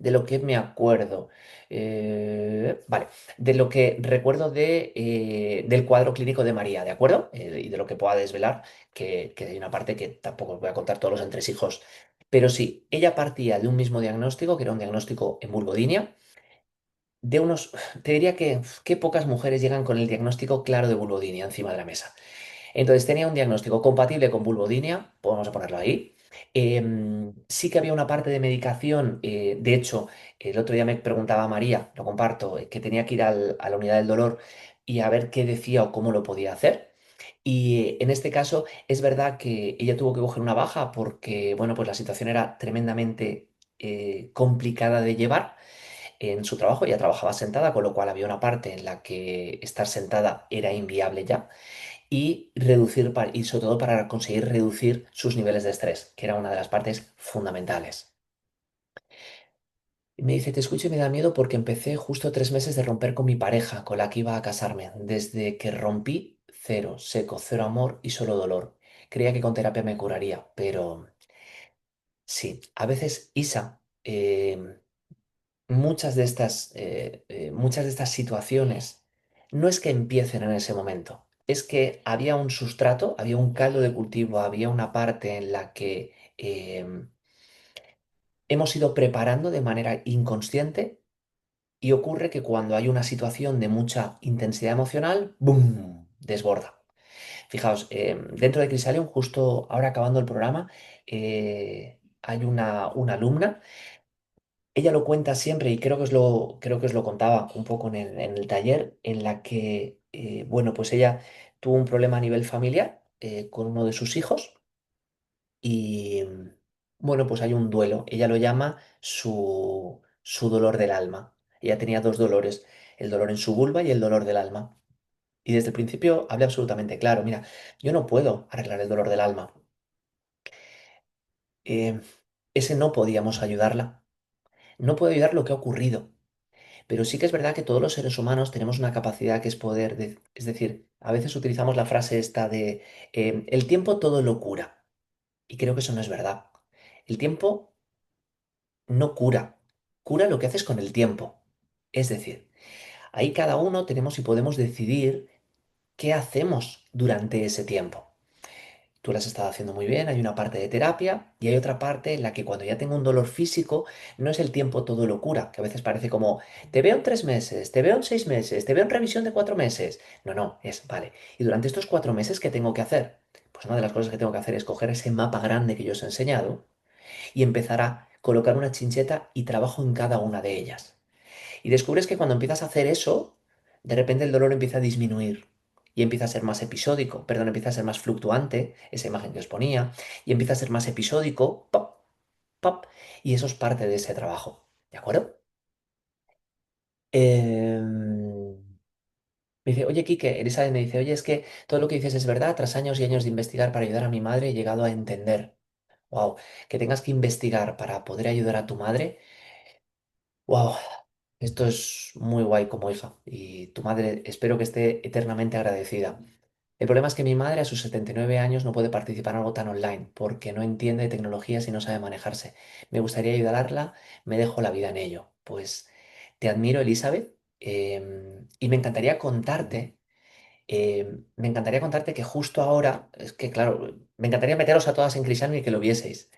de lo que me acuerdo. Vale, de lo que recuerdo del cuadro clínico de María, ¿de acuerdo? Y de lo que pueda desvelar, que hay una parte que tampoco os voy a contar todos los entresijos. Pero sí, ella partía de un mismo diagnóstico, que era un diagnóstico en vulvodynia, de unos, te diría que pocas mujeres llegan con el diagnóstico claro de vulvodynia encima de la mesa. Entonces tenía un diagnóstico compatible con vulvodynia, podemos ponerlo ahí. Sí que había una parte de medicación, de hecho, el otro día me preguntaba María, lo comparto, que tenía que ir a la unidad del dolor y a ver qué decía o cómo lo podía hacer. Y en este caso es verdad que ella tuvo que coger una baja porque, bueno, pues la situación era tremendamente complicada de llevar en su trabajo. Ella trabajaba sentada, con lo cual había una parte en la que estar sentada era inviable ya y y sobre todo para conseguir reducir sus niveles de estrés, que era una de las partes fundamentales. Y me dice, te escucho y me da miedo porque empecé justo 3 meses de romper con mi pareja, con la que iba a casarme. Desde que rompí, cero, seco, cero amor y solo dolor. Creía que con terapia me curaría, pero sí, a veces Isa, muchas de estas situaciones no es que empiecen en ese momento, es que había un sustrato, había un caldo de cultivo, había una parte en la que hemos ido preparando de manera inconsciente y ocurre que cuando hay una situación de mucha intensidad emocional, ¡boom!, desborda. Fijaos, dentro de Crisalium, justo ahora acabando el programa, hay una alumna. Ella lo cuenta siempre y creo que os lo contaba un poco en el taller, en la que, bueno, pues ella tuvo un problema a nivel familiar con uno de sus hijos y, bueno, pues hay un duelo. Ella lo llama su dolor del alma. Ella tenía dos dolores, el dolor en su vulva y el dolor del alma. Y desde el principio hablé absolutamente claro, mira, yo no puedo arreglar el dolor del alma. Eh, ese no podíamos ayudarla. No puedo ayudar lo que ha ocurrido. Pero sí que es verdad que todos los seres humanos tenemos una capacidad que es es decir, a veces utilizamos la frase esta de el tiempo todo lo cura. Y creo que eso no es verdad. El tiempo no cura, cura lo que haces con el tiempo. Es decir, ahí cada uno tenemos y podemos decidir qué hacemos durante ese tiempo. Tú lo has estado haciendo muy bien, hay una parte de terapia y hay otra parte en la que cuando ya tengo un dolor físico no es el tiempo todo locura, que a veces parece como, te veo en 3 meses, te veo en 6 meses, te veo en revisión de 4 meses. No, no, es, vale. ¿Y durante estos 4 meses qué tengo que hacer? Pues una de las cosas que tengo que hacer es coger ese mapa grande que yo os he enseñado y empezar a colocar una chincheta y trabajo en cada una de ellas. Y descubres que cuando empiezas a hacer eso, de repente el dolor empieza a disminuir y empieza a ser más episódico, perdón, empieza a ser más fluctuante, esa imagen que os ponía, y empieza a ser más episódico, pop, pop, y eso es parte de ese trabajo, ¿de acuerdo? Me dice, oye, Quique, Elizabeth me dice, oye, es que todo lo que dices es verdad, tras años y años de investigar para ayudar a mi madre he llegado a entender. Wow, que tengas que investigar para poder ayudar a tu madre. Wow. Esto es muy guay como hija y tu madre espero que esté eternamente agradecida. El problema es que mi madre a sus 79 años no puede participar en algo tan online porque no entiende de tecnologías y no sabe manejarse. Me gustaría ayudarla, me dejo la vida en ello. Pues te admiro, Elizabeth, y me encantaría contarte que justo ahora, es que claro, me encantaría meteros a todas en Cristiano y que lo vieseis.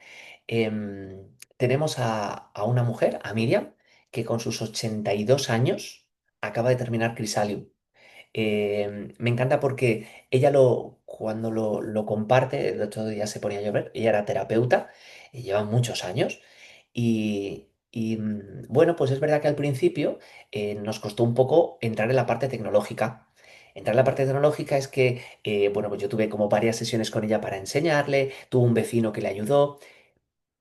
Tenemos a una mujer, a Miriam, que con sus 82 años acaba de terminar Crisalium. Me encanta porque cuando lo comparte, el otro día se ponía a llover, ella era terapeuta, y lleva muchos años, bueno, pues es verdad que al principio nos costó un poco entrar en la parte tecnológica. Entrar en la parte tecnológica es que, bueno, pues yo tuve como varias sesiones con ella para enseñarle, tuvo un vecino que le ayudó,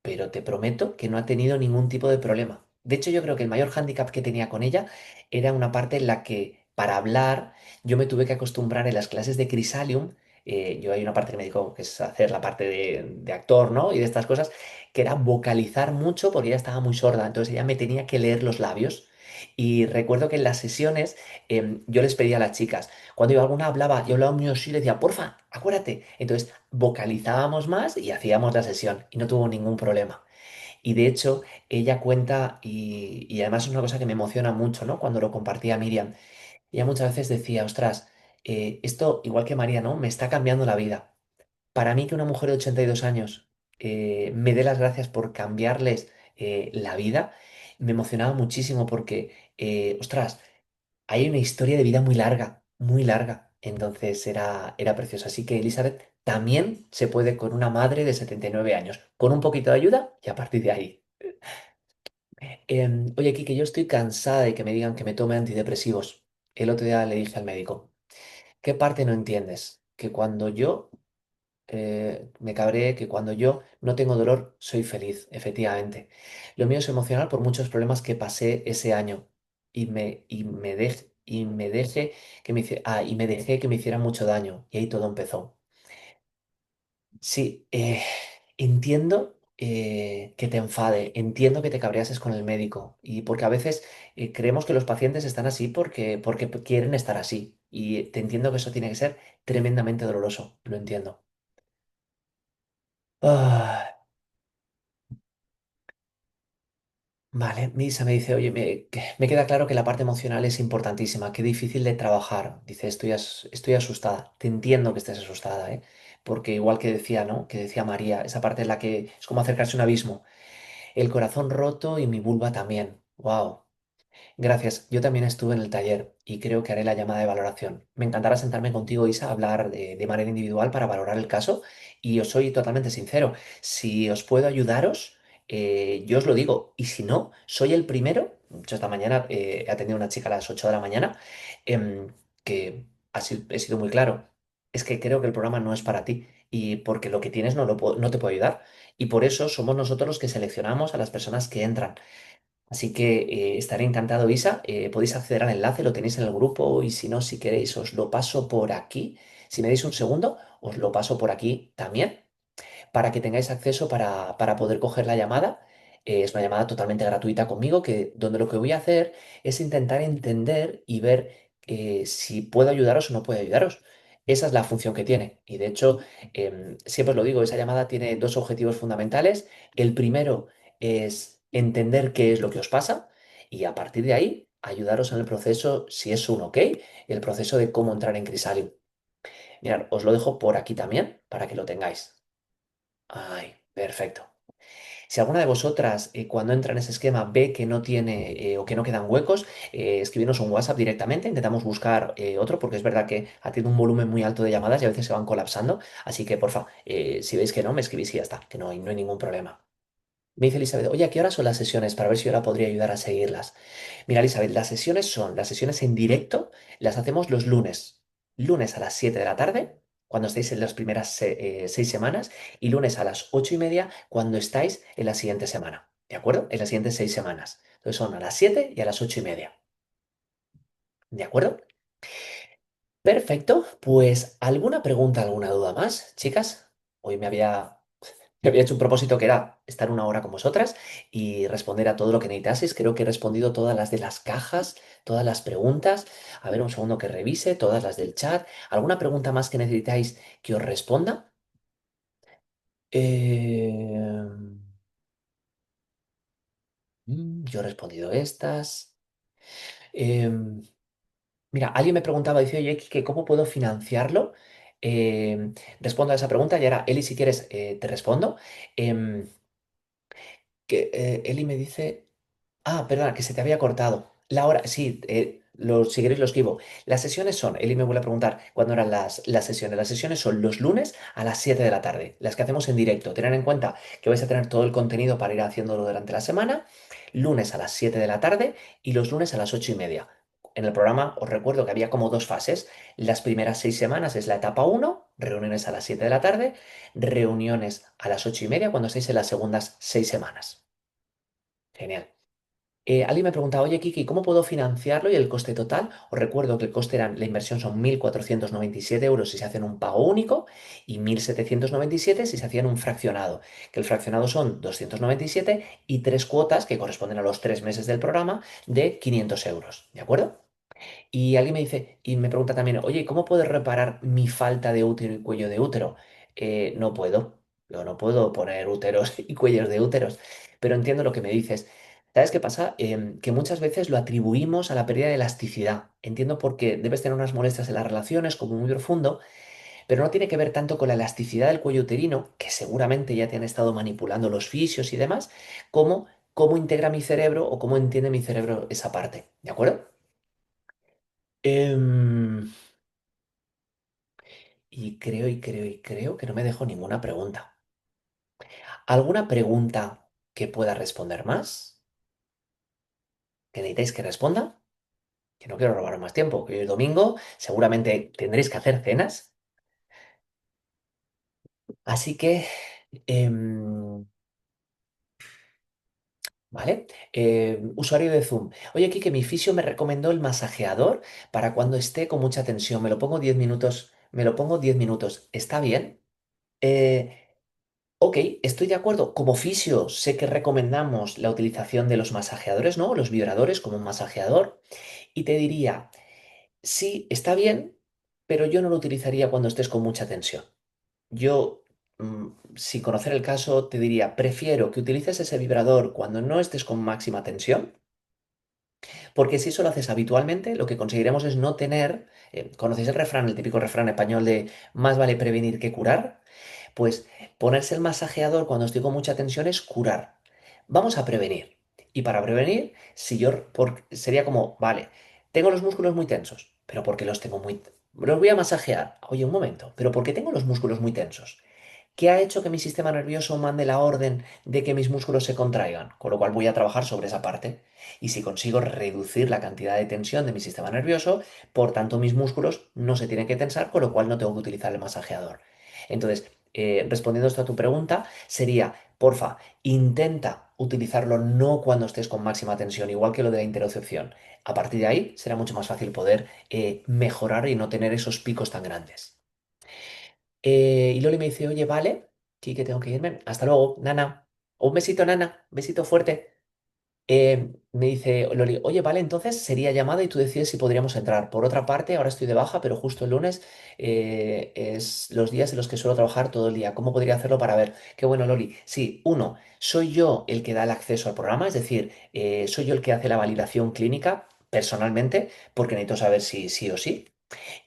pero te prometo que no ha tenido ningún tipo de problema. De hecho, yo creo que el mayor hándicap que tenía con ella era una parte en la que para hablar yo me tuve que acostumbrar en las clases de Crisalium. Yo hay una parte que me dijo que es hacer la parte de actor, ¿no? Y de estas cosas, que era vocalizar mucho porque ella estaba muy sorda, entonces ella me tenía que leer los labios. Y recuerdo que en las sesiones yo les pedía a las chicas, cuando yo alguna hablaba, yo hablaba muy así, le decía, porfa, acuérdate. Entonces vocalizábamos más y hacíamos la sesión y no tuvo ningún problema. Y de hecho, ella cuenta, y además es una cosa que me emociona mucho, ¿no? Cuando lo compartía Miriam, ella muchas veces decía, ostras, esto, igual que María, ¿no? Me está cambiando la vida. Para mí que una mujer de 82 años me dé las gracias por cambiarles la vida, me emocionaba muchísimo porque, ostras, hay una historia de vida muy larga, muy larga. Entonces era precioso. Así que Elizabeth también se puede con una madre de 79 años, con un poquito de ayuda y a partir de ahí. Oye, Kike, yo estoy cansada de que me digan que me tome antidepresivos. El otro día le dije al médico, ¿qué parte no entiendes? Que cuando yo me cabreé, que cuando yo no tengo dolor, soy feliz, efectivamente. Lo mío es emocional por muchos problemas que pasé ese año y me dejé y me dejé que me hicieran mucho daño y ahí todo empezó. Sí, entiendo que te enfade, entiendo que te cabreases con el médico y porque a veces creemos que los pacientes están así porque quieren estar así y te entiendo que eso tiene que ser tremendamente doloroso, lo entiendo. Ah, vale, Misa me dice, oye, me queda claro que la parte emocional es importantísima, qué difícil de trabajar. Dice, estoy asustada. Te entiendo que estés asustada, ¿eh? Porque igual que decía, ¿no? Que decía María, esa parte en la que es como acercarse a un abismo. El corazón roto y mi vulva también. Wow. Gracias. Yo también estuve en el taller y creo que haré la llamada de valoración. Me encantará sentarme contigo, Isa, a hablar de manera individual para valorar el caso y os soy totalmente sincero. Si os puedo ayudaros, yo os lo digo. Y si no, soy el primero. Yo esta mañana he atendido a una chica a las 8 de la mañana em, que he sido muy claro. Es que creo que el programa no es para ti y porque lo que tienes no te puedo ayudar. Y por eso somos nosotros los que seleccionamos a las personas que entran. Así que estaré encantado, Isa. Podéis acceder al enlace, lo tenéis en el grupo y si no, si queréis, os lo paso por aquí. Si me dais un segundo, os lo paso por aquí también para que tengáis acceso para poder coger la llamada. Es una llamada totalmente gratuita conmigo, donde lo que voy a hacer es intentar entender y ver si puedo ayudaros o no puedo ayudaros. Esa es la función que tiene. Y de hecho, siempre os lo digo, esa llamada tiene dos objetivos fundamentales. El primero es entender qué es lo que os pasa y a partir de ahí ayudaros en el proceso, si es un ok, el proceso de cómo entrar en Crisalium. Mirad, os lo dejo por aquí también para que lo tengáis. Ay, perfecto. Si alguna de vosotras, cuando entra en ese esquema, ve que no tiene o que no quedan huecos, escribirnos un WhatsApp directamente. Intentamos buscar otro, porque es verdad que ha tenido un volumen muy alto de llamadas y a veces se van colapsando. Así que, porfa, si veis que no, me escribís y ya está, que no hay ningún problema. Me dice Elizabeth, oye, ¿a qué horas son las sesiones? Para ver si yo la podría ayudar a seguirlas. Mira, Elizabeth, las sesiones en directo, las hacemos los lunes. Lunes a las 7 de la tarde, cuando estáis en las primeras 6 semanas, y lunes a las 8:30, cuando estáis en la siguiente semana. ¿De acuerdo? En las siguientes 6 semanas. Entonces son a las 7 y a las 8:30. ¿De acuerdo? Perfecto. Pues, ¿alguna pregunta, alguna duda más, chicas? Hoy me había Me había hecho un propósito que era estar una hora con vosotras y responder a todo lo que necesitaseis. Creo que he respondido todas las de las cajas, todas las preguntas. A ver, un segundo que revise, todas las del chat. ¿Alguna pregunta más que necesitáis que os responda? Eh, yo he respondido estas. Em, Mira, alguien me preguntaba, dice, oye, que ¿cómo puedo financiarlo? Respondo a esa pregunta y ahora, Eli, si quieres, te respondo. Em, Eli me dice, perdona, que se te había cortado. La hora, sí, si queréis lo escribo. Las sesiones son, Eli me vuelve a preguntar cuándo eran las sesiones. Las sesiones son los lunes a las 7 de la tarde, las que hacemos en directo. Tener en cuenta que vais a tener todo el contenido para ir haciéndolo durante la semana. Lunes a las 7 de la tarde y los lunes a las 8:30. En el programa os recuerdo que había como dos fases. Las primeras 6 semanas es la etapa uno, reuniones a las 7 de la tarde, reuniones a las 8:30 cuando estéis en las segundas 6 semanas. Genial. Alguien me preguntaba, oye, Kiki, ¿cómo puedo financiarlo y el coste total? Os recuerdo que el coste la inversión son 1.497 euros si se hace en un pago único y 1.797 si se hacía en un fraccionado, que el fraccionado son 297 y tres cuotas que corresponden a los 3 meses del programa de 500 euros, ¿de acuerdo? Y alguien me dice, y me pregunta también, oye, ¿cómo puedo reparar mi falta de útero y cuello de útero? No puedo, yo no puedo poner úteros y cuellos de úteros, pero entiendo lo que me dices. ¿Sabes qué pasa? Que muchas veces lo atribuimos a la pérdida de elasticidad. Entiendo porque debes tener unas molestias en las relaciones como muy profundo, pero no tiene que ver tanto con la elasticidad del cuello uterino, que seguramente ya te han estado manipulando los fisios y demás, como cómo integra mi cerebro o cómo entiende mi cerebro esa parte. ¿De acuerdo? Em, y creo que no me dejo ninguna pregunta. ¿Alguna pregunta que pueda responder más? ¿Que necesitáis que responda? Que no quiero robaros más tiempo, que hoy es domingo, seguramente tendréis que hacer cenas. Así que, em, ¿vale? Usuario de Zoom. Oye, aquí que mi fisio me recomendó el masajeador para cuando esté con mucha tensión. Me lo pongo 10 minutos. Me lo pongo 10 minutos. ¿Está bien? Eh, Ok, estoy de acuerdo. Como fisio, sé que recomendamos la utilización de los masajeadores, ¿no? Los vibradores como un masajeador. Y te diría, sí, está bien, pero yo no lo utilizaría cuando estés con mucha tensión. Yo, sin conocer el caso, te diría, prefiero que utilices ese vibrador cuando no estés con máxima tensión, porque si eso lo haces habitualmente, lo que conseguiremos es no tener, ¿conocéis el refrán, el típico refrán español de más vale prevenir que curar? Pues ponerse el masajeador cuando estoy con mucha tensión es curar. Vamos a prevenir. Y para prevenir, si yo sería como, vale, tengo los músculos muy tensos, pero ¿por qué los tengo muy... Los voy a masajear. Oye, un momento, pero ¿por qué tengo los músculos muy tensos? ¿Qué ha hecho que mi sistema nervioso mande la orden de que mis músculos se contraigan? Con lo cual voy a trabajar sobre esa parte. Y si consigo reducir la cantidad de tensión de mi sistema nervioso, por tanto mis músculos no se tienen que tensar, con lo cual no tengo que utilizar el masajeador. Entonces, respondiendo esto a tu pregunta, sería, porfa, intenta utilizarlo no cuando estés con máxima tensión, igual que lo de la interocepción. A partir de ahí será mucho más fácil poder mejorar y no tener esos picos tan grandes. Y Loli me dice, oye, vale, sí que tengo que irme. Hasta luego, Nana. Un besito, Nana. Besito fuerte. Me dice Loli, oye, vale, entonces sería llamada y tú decides si podríamos entrar. Por otra parte, ahora estoy de baja, pero justo el lunes es los días en los que suelo trabajar todo el día. ¿Cómo podría hacerlo para ver? Qué bueno, Loli. Sí, uno, soy yo el que da el acceso al programa, es decir, soy yo el que hace la validación clínica personalmente, porque necesito saber si sí o sí.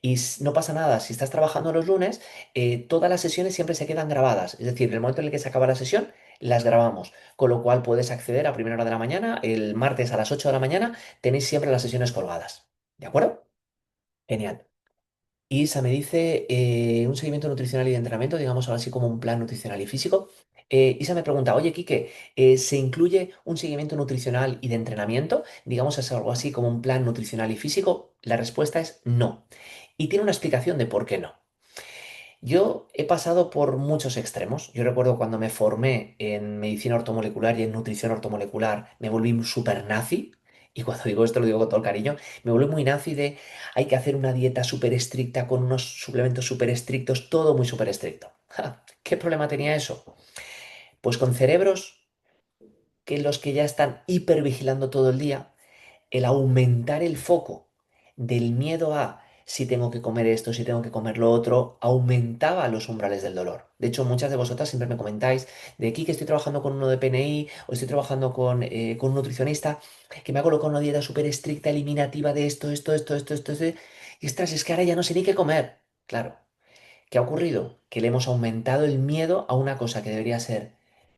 Y no pasa nada, si estás trabajando los lunes, todas las sesiones siempre se quedan grabadas. Es decir, en el momento en el que se acaba la sesión, las grabamos. Con lo cual puedes acceder a primera hora de la mañana, el martes a las 8 de la mañana, tenéis siempre las sesiones colgadas. ¿De acuerdo? Genial. Isa me dice un seguimiento nutricional y de entrenamiento, digamos ahora así como un plan nutricional y físico. Isa me pregunta, oye, Quique, ¿se incluye un seguimiento nutricional y de entrenamiento? Digamos es algo así como un plan nutricional y físico. La respuesta es no. Y tiene una explicación de por qué no. Yo he pasado por muchos extremos. Yo recuerdo cuando me formé en medicina ortomolecular y en nutrición ortomolecular, me volví súper nazi. Y cuando digo esto lo digo con todo el cariño. Me volví muy nazi de hay que hacer una dieta súper estricta con unos suplementos súper estrictos, todo muy súper estricto. Ja, ¿qué problema tenía eso? Pues con cerebros que los que ya están hipervigilando todo el día, el aumentar el foco del miedo a si tengo que comer esto, si tengo que comer lo otro, aumentaba los umbrales del dolor. De hecho, muchas de vosotras siempre me comentáis de aquí que estoy trabajando con uno de PNI o estoy trabajando con un nutricionista que me ha colocado una dieta súper estricta, eliminativa de esto. Y ostras, es que ahora ya no sé ni qué comer. Claro, ¿qué ha ocurrido? Que le hemos aumentado el miedo a una cosa que debería ser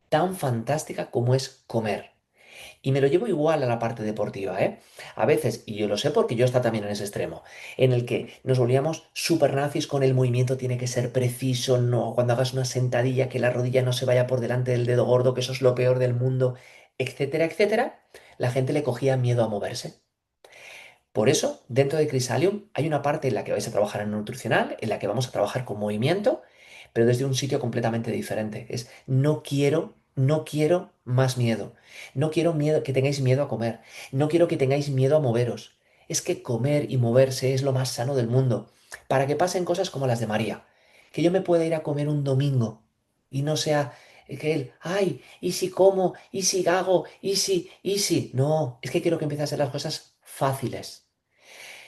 tan fantástica como es comer. Y me lo llevo igual a la parte deportiva, ¿eh? A veces, y yo lo sé porque yo estaba también en ese extremo, en el que nos volvíamos super nazis con el movimiento tiene que ser preciso, no, cuando hagas una sentadilla que la rodilla no se vaya por delante del dedo gordo, que eso es lo peor del mundo, etcétera, etcétera, la gente le cogía miedo a moverse. Por eso, dentro de Crisalium hay una parte en la que vais a trabajar en nutricional, en la que vamos a trabajar con movimiento, pero desde un sitio completamente diferente. Es no quiero más miedo. No quiero miedo, que tengáis miedo a comer. No quiero que tengáis miedo a moveros. Es que comer y moverse es lo más sano del mundo. Para que pasen cosas como las de María. Que yo me pueda ir a comer un domingo y no sea que él, ay, ¿y si como? ¿Y si hago? ¿Y si? ¿Y si? No, es que quiero que empiecen a ser las cosas fáciles.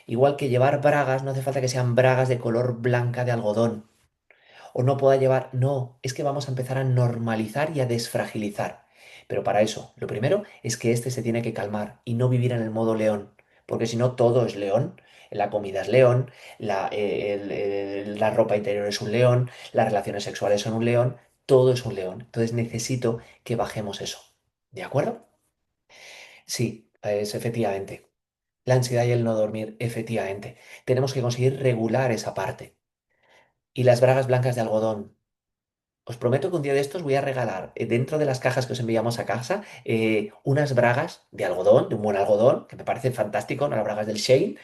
Igual que llevar bragas, no hace falta que sean bragas de color blanca de algodón. O no pueda llevar, no, es que vamos a empezar a normalizar y a desfragilizar. Pero para eso, lo primero es que este se tiene que calmar y no vivir en el modo león, porque si no todo es león. La comida es león, la ropa interior es un león, las relaciones sexuales son un león, todo es un león. Entonces necesito que bajemos eso. ¿De acuerdo? Sí, es efectivamente. La ansiedad y el no dormir, efectivamente. Tenemos que conseguir regular esa parte. Y las bragas blancas de algodón. Os prometo que un día de estos voy a regalar dentro de las cajas que os enviamos a casa unas bragas de algodón, de un buen algodón, que me parecen fantástico, no las bragas del Shane,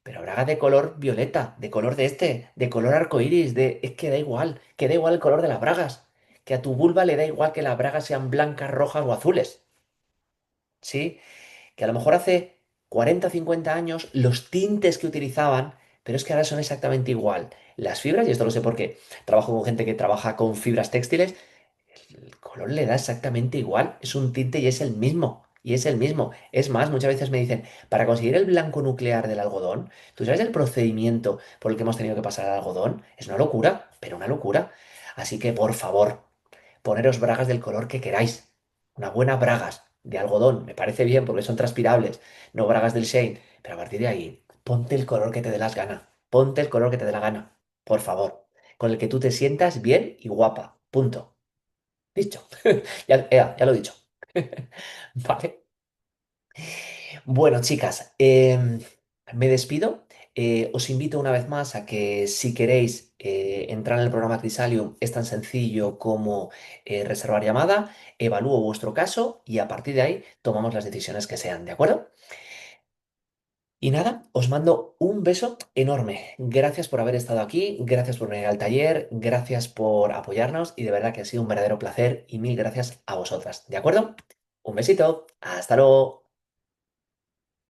pero bragas de color violeta, de color de color arcoíris, es que da igual el color de las bragas, que a tu vulva le da igual que las bragas sean blancas, rojas o azules, ¿sí? Que a lo mejor hace 40 o 50 años los tintes que utilizaban, pero es que ahora son exactamente igual. Las fibras, y esto lo sé porque trabajo con gente que trabaja con fibras textiles, el color le da exactamente igual, es un tinte y es el mismo. Y es el mismo. Es más, muchas veces me dicen, para conseguir el blanco nuclear del algodón, ¿tú sabes el procedimiento por el que hemos tenido que pasar al algodón? Es una locura, pero una locura. Así que, por favor, poneros bragas del color que queráis. Unas buenas bragas de algodón, me parece bien porque son transpirables, no bragas del Shane. Pero a partir de ahí, ponte el color que te dé las ganas. Ponte el color que te dé la gana, por favor. Con el que tú te sientas bien y guapa. Punto. Dicho. Ya lo he dicho. Vale. Bueno, chicas, me despido. Os invito una vez más a que si queréis entrar en el programa Crisalium, es tan sencillo como reservar llamada, evalúo vuestro caso y a partir de ahí tomamos las decisiones que sean, ¿de acuerdo? Y nada, os mando un beso enorme. Gracias por haber estado aquí, gracias por venir al taller, gracias por apoyarnos y de verdad que ha sido un verdadero placer y mil gracias a vosotras, ¿de acuerdo? Un besito, hasta luego.